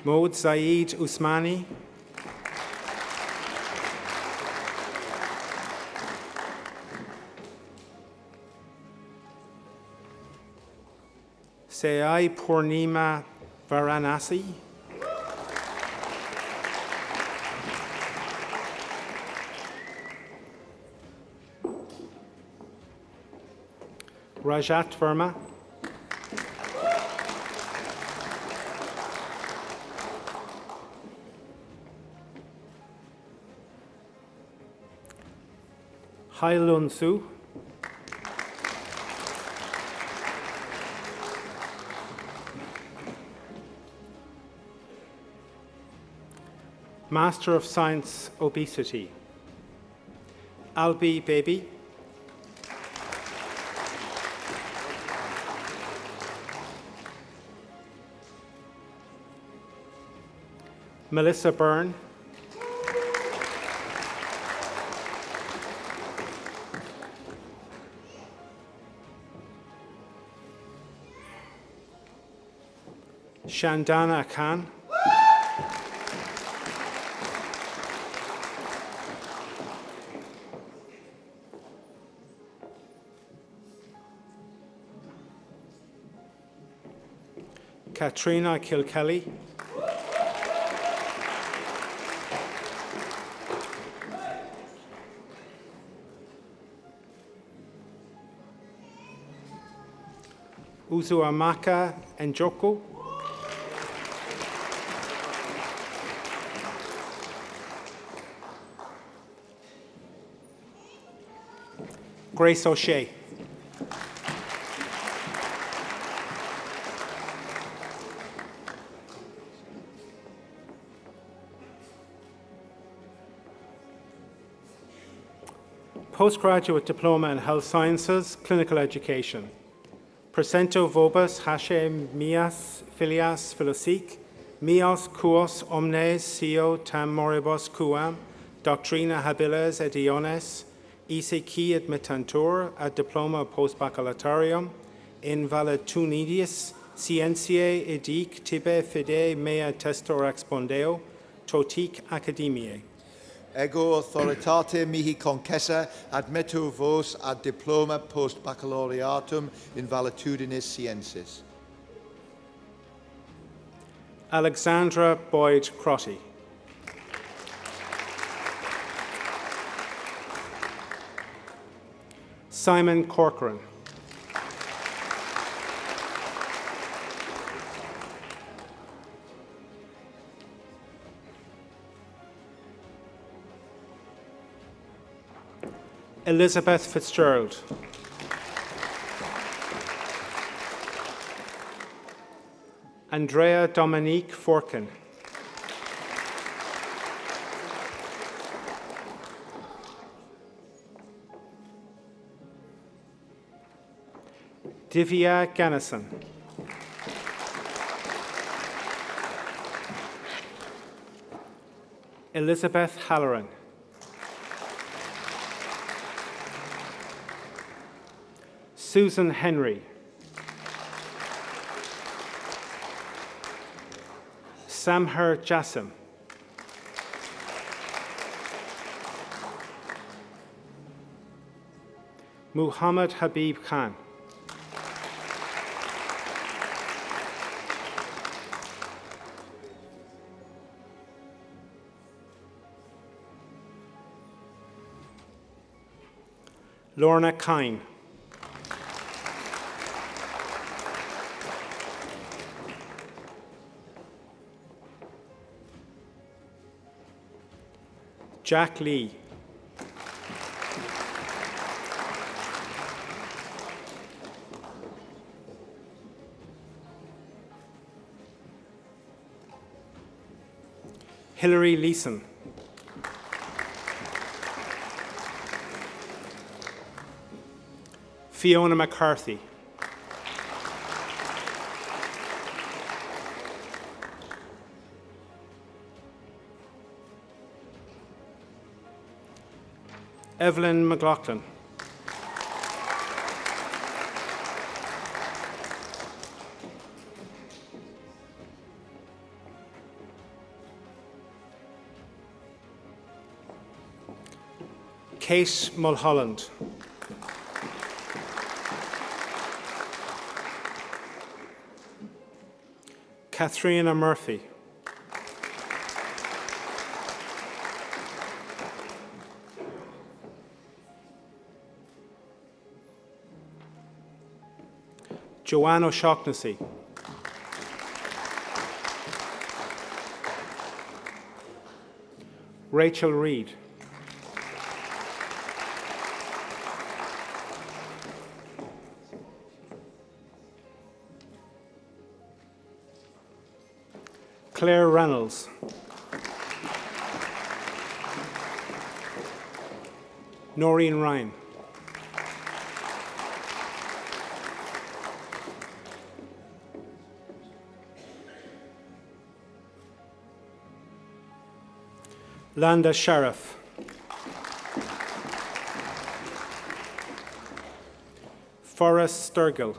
Maud Saeed Usmani, Sayai Purnima Varanasi, Rajat Verma, Hailun Su, Master of Science Obesity, Albi Baby, Melissa Byrne, Shandana Khan, Katrina Kilkelly, Uzuamaka Njoko, Grace O'Shea, Postgraduate Diploma in Health Sciences, Clinical Education, Presento Vobis Hashem Mias Filias Philosik, Mios Kuos Omnes Sio Tam Moribus Kuam, Doctrina Habiles et Iones, Iseki admittantur ad diploma post-baccalaureatum, in valetudinibus scientiae edic tibe fide mea testor expondeo, totic academiae. Ego authoritate mihi concessa admitto vos ad diploma post-baccalaureatum in valitudinis sciences. Alexandra Boyd Crotty. Simon Corcoran. Elizabeth Fitzgerald. Andrea Dominique Forkin. Divya Gannison. Elizabeth Halloran. Susan Henry. Samher Jassim. Muhammad Habib Khan. Lorna Kine. Jack Lee. Hilary Leeson. Fiona McCarthy. Evelyn McLaughlin. Kate Mulholland. Katharina Murphy. Joanne O'Shaughnessy. Rachel Reid. Claire Reynolds. Noreen Ryan. Landa Sheriff. Forrest Sturgill.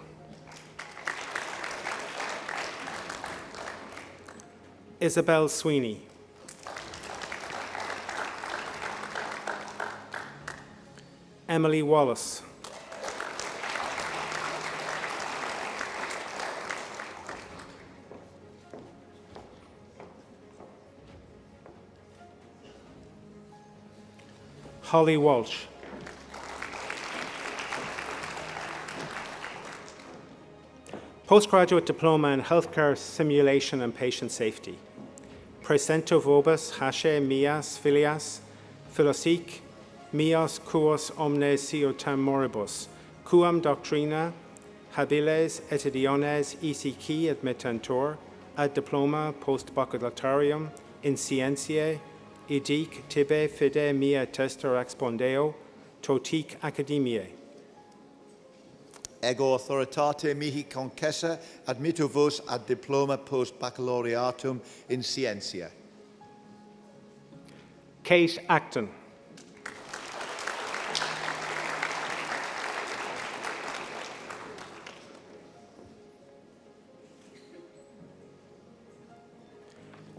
Isabel Sweeney. Emily Wallace. Holly Walsh. Postgraduate Diploma in Healthcare Simulation and Patient Safety. Presento vobis hashe mias filias philosic mios quos omnes siotam moribus quam doctrina habiles et idiones ECQ admittantur ad diploma post baccalaureatum in scientiae idic tibi fide mea tester expondeo totic academiae. Ego authoritate mihi concessa admitto vos ad diploma post baccalaureatum in scientia. Kate Acton.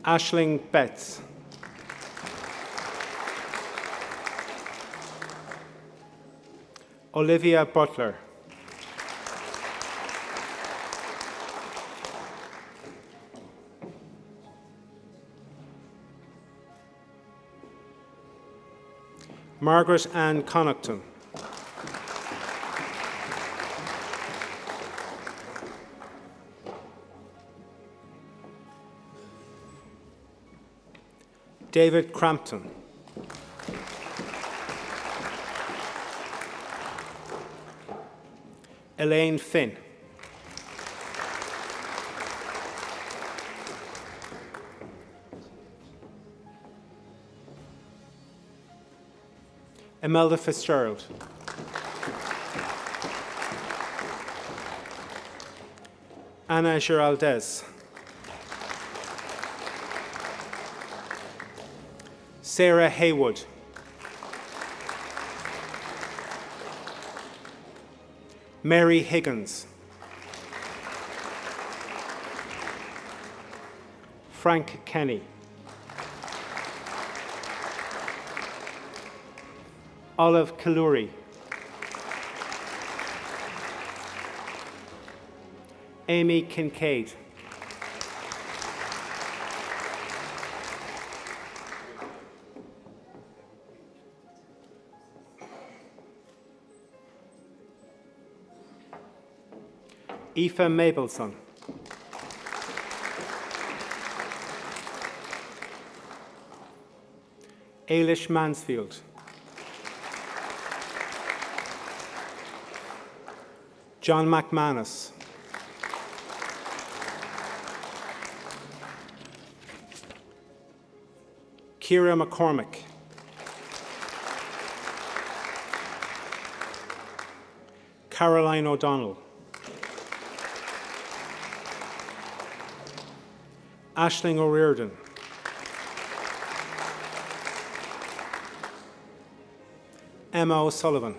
Aisling Betts. Olivia Butler. Margaret Ann Connaughton. David Crampton. Elaine Finn. Imelda Fitzgerald. Anna Giraldez. Sarah Haywood. Mary Higgins. Frank Kenny. Olive Kaluri. Amy Kincaid. Aoife Mabelson. Ailish Mansfield. John McManus. Ciara McCormick. Caroline O'Donnell. Aisling O'Riordan. Emma O'Sullivan.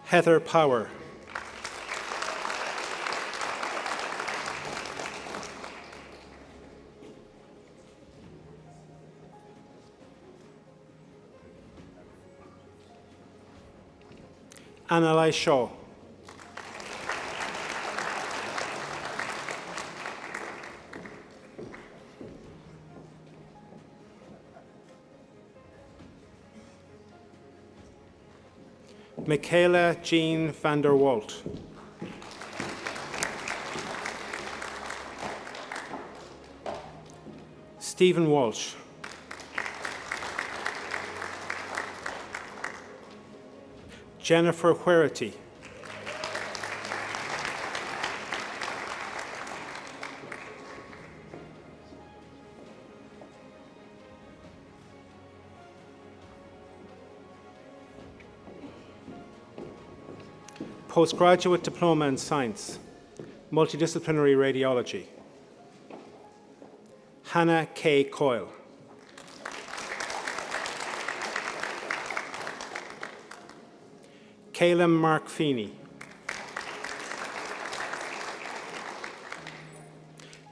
Heather Power. Annalise Shaw. Michaela Jean van der Walt. Stephen Walsh. Jennifer Huerity. Postgraduate Diploma in Science, Multidisciplinary Radiology. Hannah K. Coyle. Caleb Mark Feeney.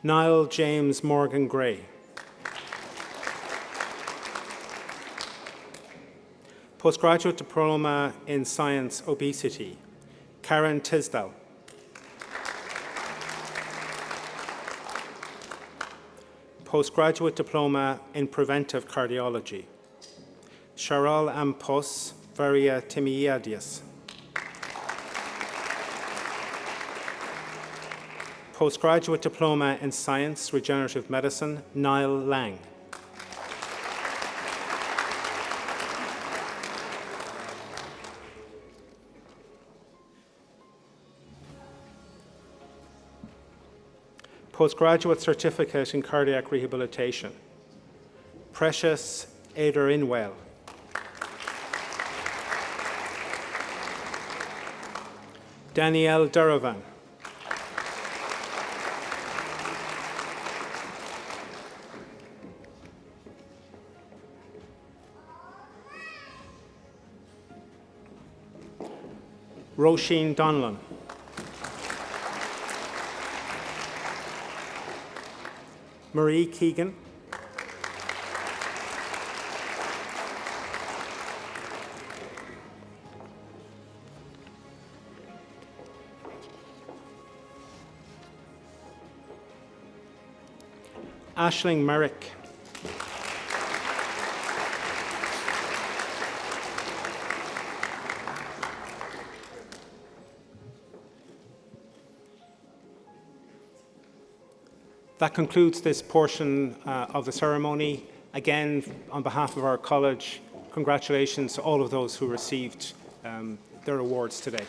Niall James Morgan Gray. Postgraduate Diploma in Science, Obesity, Karen Tisdall. Postgraduate Diploma in Preventive Cardiology, Sharal Ampos Varia Timiadias. Postgraduate Diploma in Science, Regenerative Medicine, Niall Lang. Postgraduate Certificate in Cardiac Rehabilitation, Precious Eder Inwell. Danielle Duravan. Roisin Donlan. Marie Keegan. Aisling Merrick. That concludes this portion of the ceremony. Again, on behalf of our college, congratulations to all of those who received their awards today.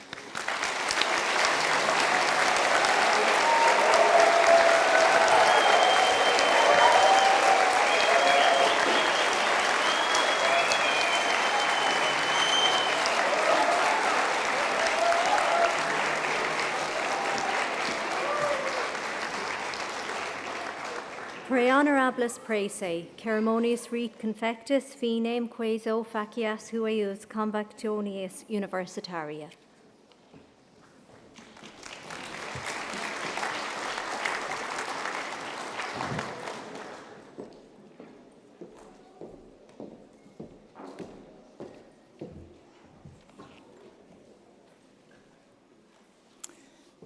Pre honorables praese, ceremonious rite confectus finem queso facias hueus convactionius universitaria.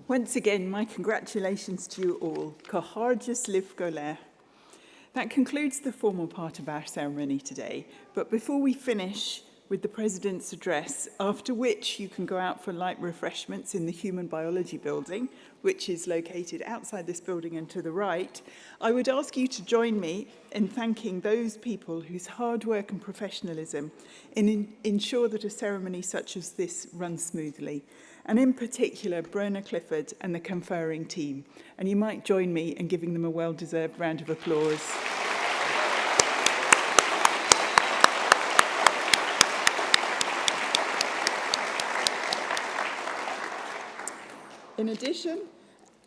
Once again, my congratulations to you all. Cahargus liv golé. That concludes the formal part of our ceremony today. But before we finish with the President's address, after which you can go out for light refreshments in the Human Biology building, which is located outside this building and to the right, I would ask you to join me in thanking those people whose hard work and professionalism ensure that a ceremony such as this runs smoothly. And in particular, Brenna Clifford and the Conferring team. And you might join me in giving them a well-deserved round of applause. In addition,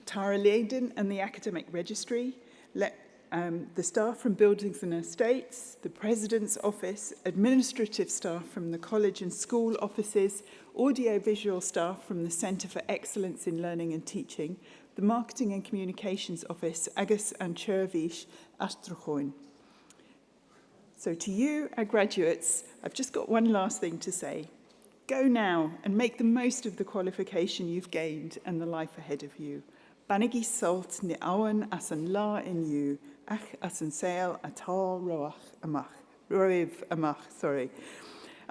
Tara Leyden and the Academic Registry, the staff from Buildings and Estates, the President's Office, administrative staff from the college and school offices, audio-visual staff from the Centre for Excellence in Learning and Teaching, the Marketing and Communications Office, agus and Chervish Astrachoin. So to you, our graduates, I've just got one last thing to say. Go now and make the most of the qualification you've gained and the life ahead of you. Banigi salt ni awan as an la in you, ach as an sail atal roiv amach, sorry.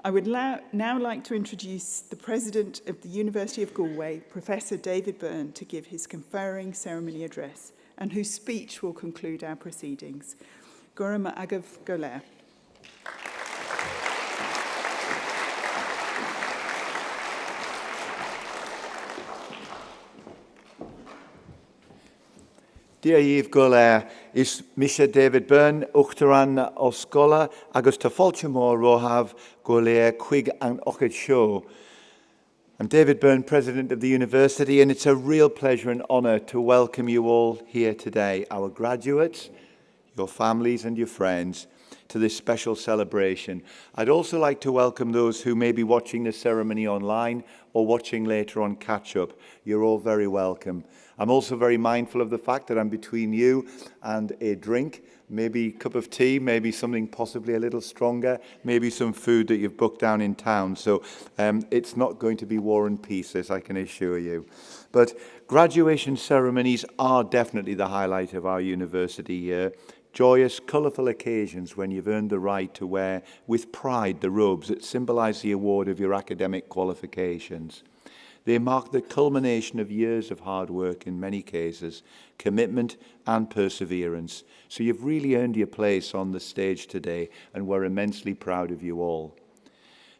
I would now like to introduce the President of the University of Galway, Professor David Byrne, to give his conferring ceremony address, and whose speech will conclude our proceedings. Gorama agav golé. Dear Yves Golé, is Misha David Byrne, Uchtaran Oscola, agus ta Falchamore Rohav Golé Quig and Ochid Show. I'm David Byrne, President of the University, and it's a real pleasure and honour to welcome you all here today, our graduates, your families and your friends, to this special celebration. I'd also like to welcome those who may be watching the ceremony online or watching later on catch-up. You're all very welcome. I'm also very mindful of the fact that I'm between you and a drink, maybe a cup of tea, maybe something possibly a little stronger, maybe some food that you've booked down in town. So it's not going to be war and peace, as I can assure you. But graduation ceremonies are definitely the highlight of our university year. Joyous, colourful occasions when you've earned the right to wear with pride the robes that symbolise the award of your academic qualifications. They mark the culmination of years of hard work in many cases, commitment and perseverance. So you've really earned your place on the stage today, and we're immensely proud of you all.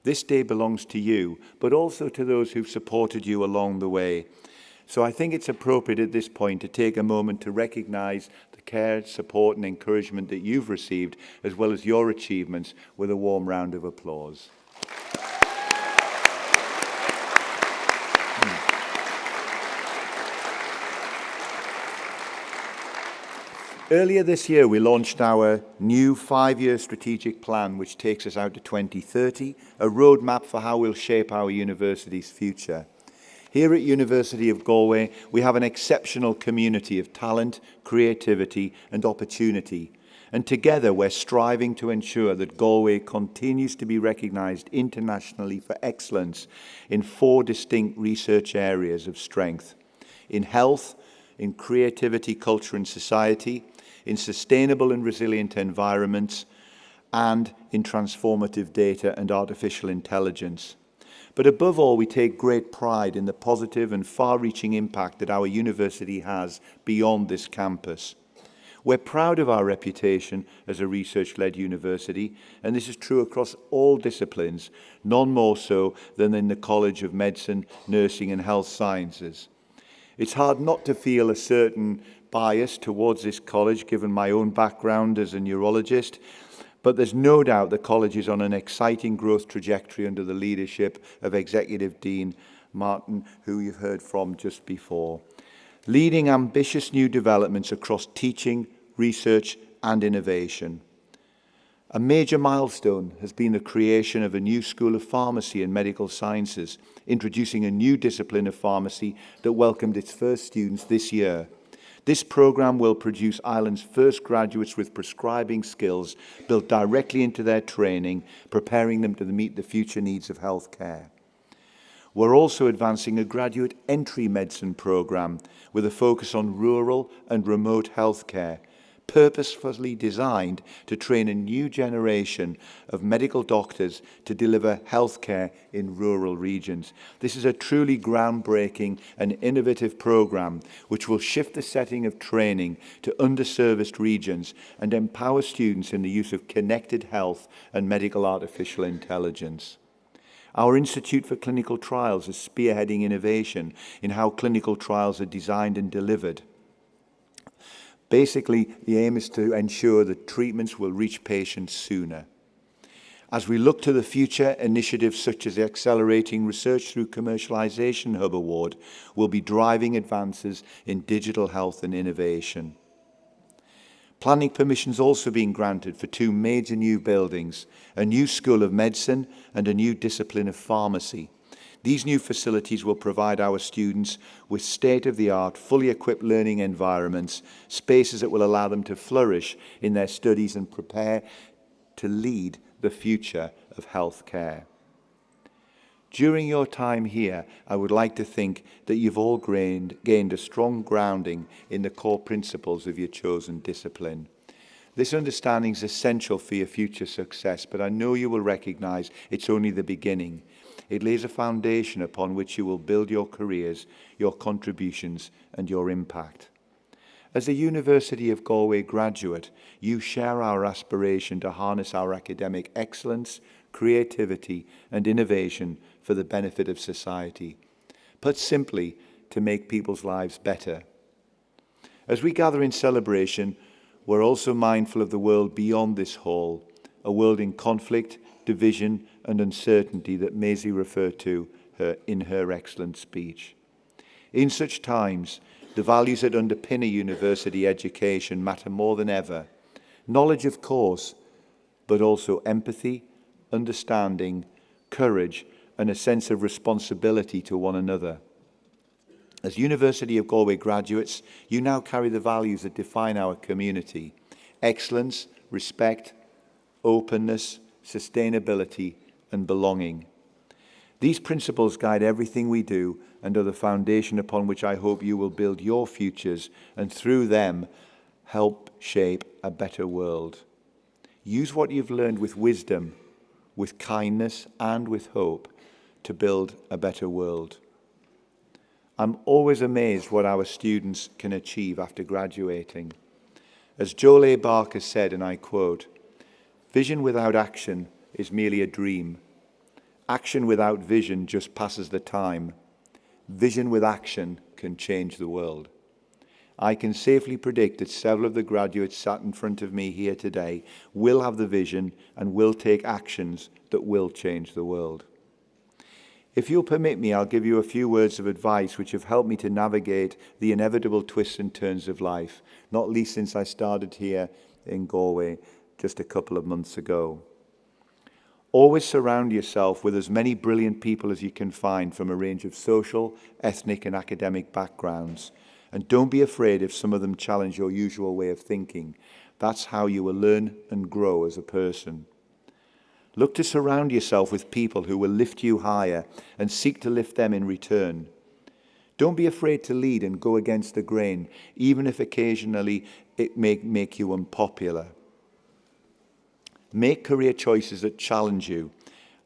This day belongs to you, but also to those who've supported you along the way. So I think it's appropriate at this point to take a moment to recognise the care, support and encouragement that you've received, as well as your achievements, with a warm round of applause. Earlier this year, we launched our new 5-year strategic plan, which takes us out to 2030, a roadmap for how we'll shape our university's future. Here at University of Galway, we have an exceptional community of talent, creativity and opportunity. And together, we're striving to ensure that Galway continues to be recognised internationally for excellence in 4 distinct research areas of strength: in health, in creativity, culture and society, in sustainable and resilient environments, and in transformative data and artificial intelligence. But above all, we take great pride in the positive and far-reaching impact that our university has beyond this campus. We're proud of our reputation as a research-led university, and this is true across all disciplines, none more so than in the College of Medicine, Nursing and Health Sciences. It's hard not to feel a certain bias towards this college, given my own background as a neurologist, but there's no doubt the college is on an exciting growth trajectory under the leadership of Executive Dean Martin, who you've heard from just before, leading ambitious new developments across teaching, research and innovation. A major milestone has been the creation of a new School of Pharmacy and Medical Sciences, introducing a new discipline of pharmacy that welcomed its first students this year. This programme will produce Ireland's first graduates with prescribing skills built directly into their training, preparing them to meet the future needs of healthcare. We're also advancing a graduate entry medicine programme with a focus on rural and remote healthcare, purposefully designed to train a new generation of medical doctors to deliver healthcare in rural regions. This is a truly groundbreaking and innovative programme which will shift the setting of training to underserviced regions and empower students in the use of connected health and medical artificial intelligence. Our Institute for Clinical Trials is spearheading innovation in how clinical trials are designed and delivered. Basically, the aim is to ensure that treatments will reach patients sooner. As we look to the future, initiatives such as the Accelerating Research Through Commercialisation Hub Award will be driving advances in digital health and innovation. Planning permissions also being granted for 2 major new buildings, a new School of Medicine and a new discipline of pharmacy. These new facilities will provide our students with state-of-the-art, fully equipped learning environments, spaces that will allow them to flourish in their studies and prepare to lead the future of healthcare. During your time here, I would like to think that you've all gained a strong grounding in the core principles of your chosen discipline. This understanding is essential for your future success, but I know you will recognise it's only the beginning. It lays a foundation upon which you will build your careers, your contributions and your impact. As a University of Galway graduate, you share our aspiration to harness our academic excellence, creativity and innovation for the benefit of society. Put simply, to make people's lives better. As we gather in celebration, we're also mindful of the world beyond this hall, a world in conflict, division and uncertainty that Maisie referred to in her excellent speech. In such times, the values that underpin a university education matter more than ever. Knowledge, of course, but also empathy, understanding, courage, and a sense of responsibility to one another. As University of Galway graduates, you now carry the values that define our community: excellence, respect, openness, sustainability, and belonging. These principles guide everything we do and are the foundation upon which I hope you will build your futures and through them help shape a better world. Use what you've learned with wisdom, with kindness and with hope to build a better world. I'm always amazed what our students can achieve after graduating. As Joel Barker said, and I quote, "Vision without action is merely a dream. Action without vision just passes the time. Vision with action can change the world." I can safely predict that several of the graduates sat in front of me here today will have the vision and will take actions that will change the world. If you'll permit me, I'll give you a few words of advice which have helped me to navigate the inevitable twists and turns of life, not least since I started here in Galway just a couple of months ago. Always surround yourself with as many brilliant people as you can find from a range of social, ethnic and academic backgrounds. And don't be afraid if some of them challenge your usual way of thinking. That's how you will learn and grow as a person. Look to surround yourself with people who will lift you higher and seek to lift them in return. Don't be afraid to lead and go against the grain, even if occasionally it may make you unpopular. Make career choices that challenge you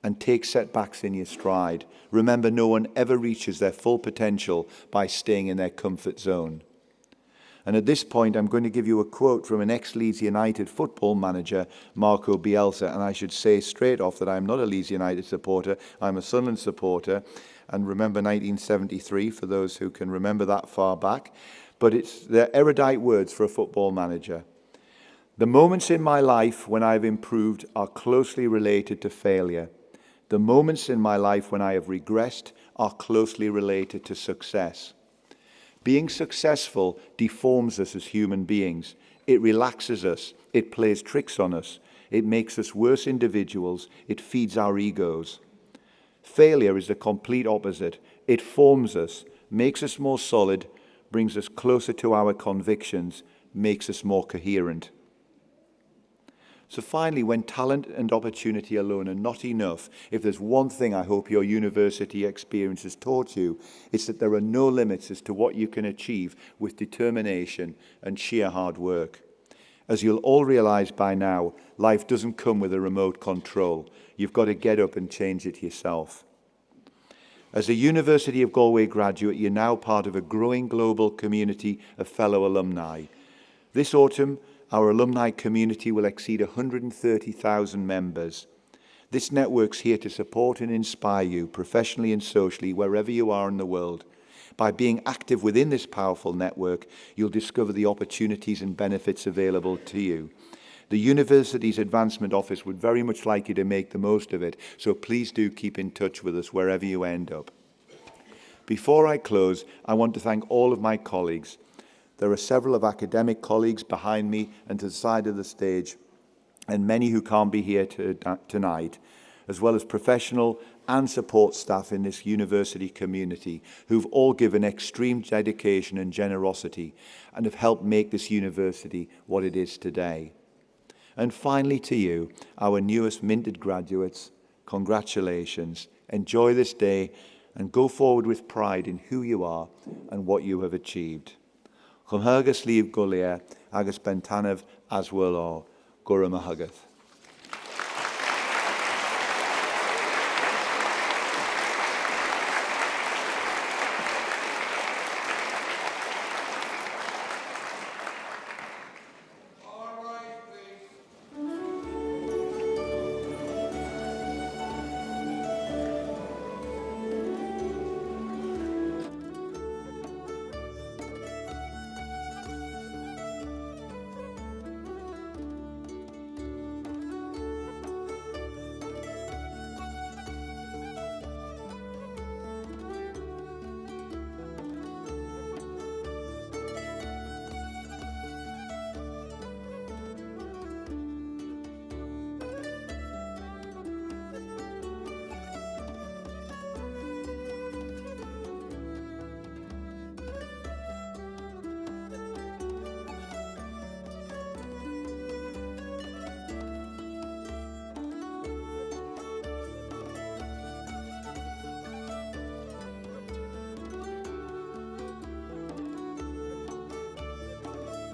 and take setbacks in your stride. Remember, no one ever reaches their full potential by staying in their comfort zone. And at this point, I'm going to give you a quote from an ex-Leeds United football manager, Marco Bielsa. And I should say straight off that I'm not a Leeds United supporter. I'm a Sunderland supporter. And remember 1973, for those who can remember that far back. But it's the erudite words for a football manager. The moments in my life when I've improved are closely related to failure. The moments in my life when I have regressed are closely related to success. Being successful deforms us as human beings. It relaxes us. It plays tricks on us. It makes us worse individuals. It feeds our egos. Failure is the complete opposite. It forms us, makes us more solid, brings us closer to our convictions, makes us more coherent. So finally, when talent and opportunity alone are not enough, if there's one thing I hope your university experience has taught you, it's that there are no limits as to what you can achieve with determination and sheer hard work. As you'll all realize by now, life doesn't come with a remote control. You've got to get up and change it yourself. As a University of Galway graduate, you're now part of a growing global community of fellow alumni. This autumn, our alumni community will exceed 130,000 members. This network's here to support and inspire you professionally and socially wherever you are in the world. By being active within this powerful network, you'll discover the opportunities and benefits available to you. The university's advancement office would very much like you to make the most of it, so please do keep in touch with us wherever you end up. Before I close, I want to thank all of my colleagues. There are several of academic colleagues behind me and to the side of the stage, and many who can't be here tonight, as well as professional and support staff in this university community who've all given extreme dedication and generosity and have helped make this university what it is today. And finally to you, our newest minted graduates, congratulations. Enjoy this day and go forward with pride in who you are and what you have achieved. Chumhagus líomh go léir agus bentanamh as bhfuil á, Gura Mahagath.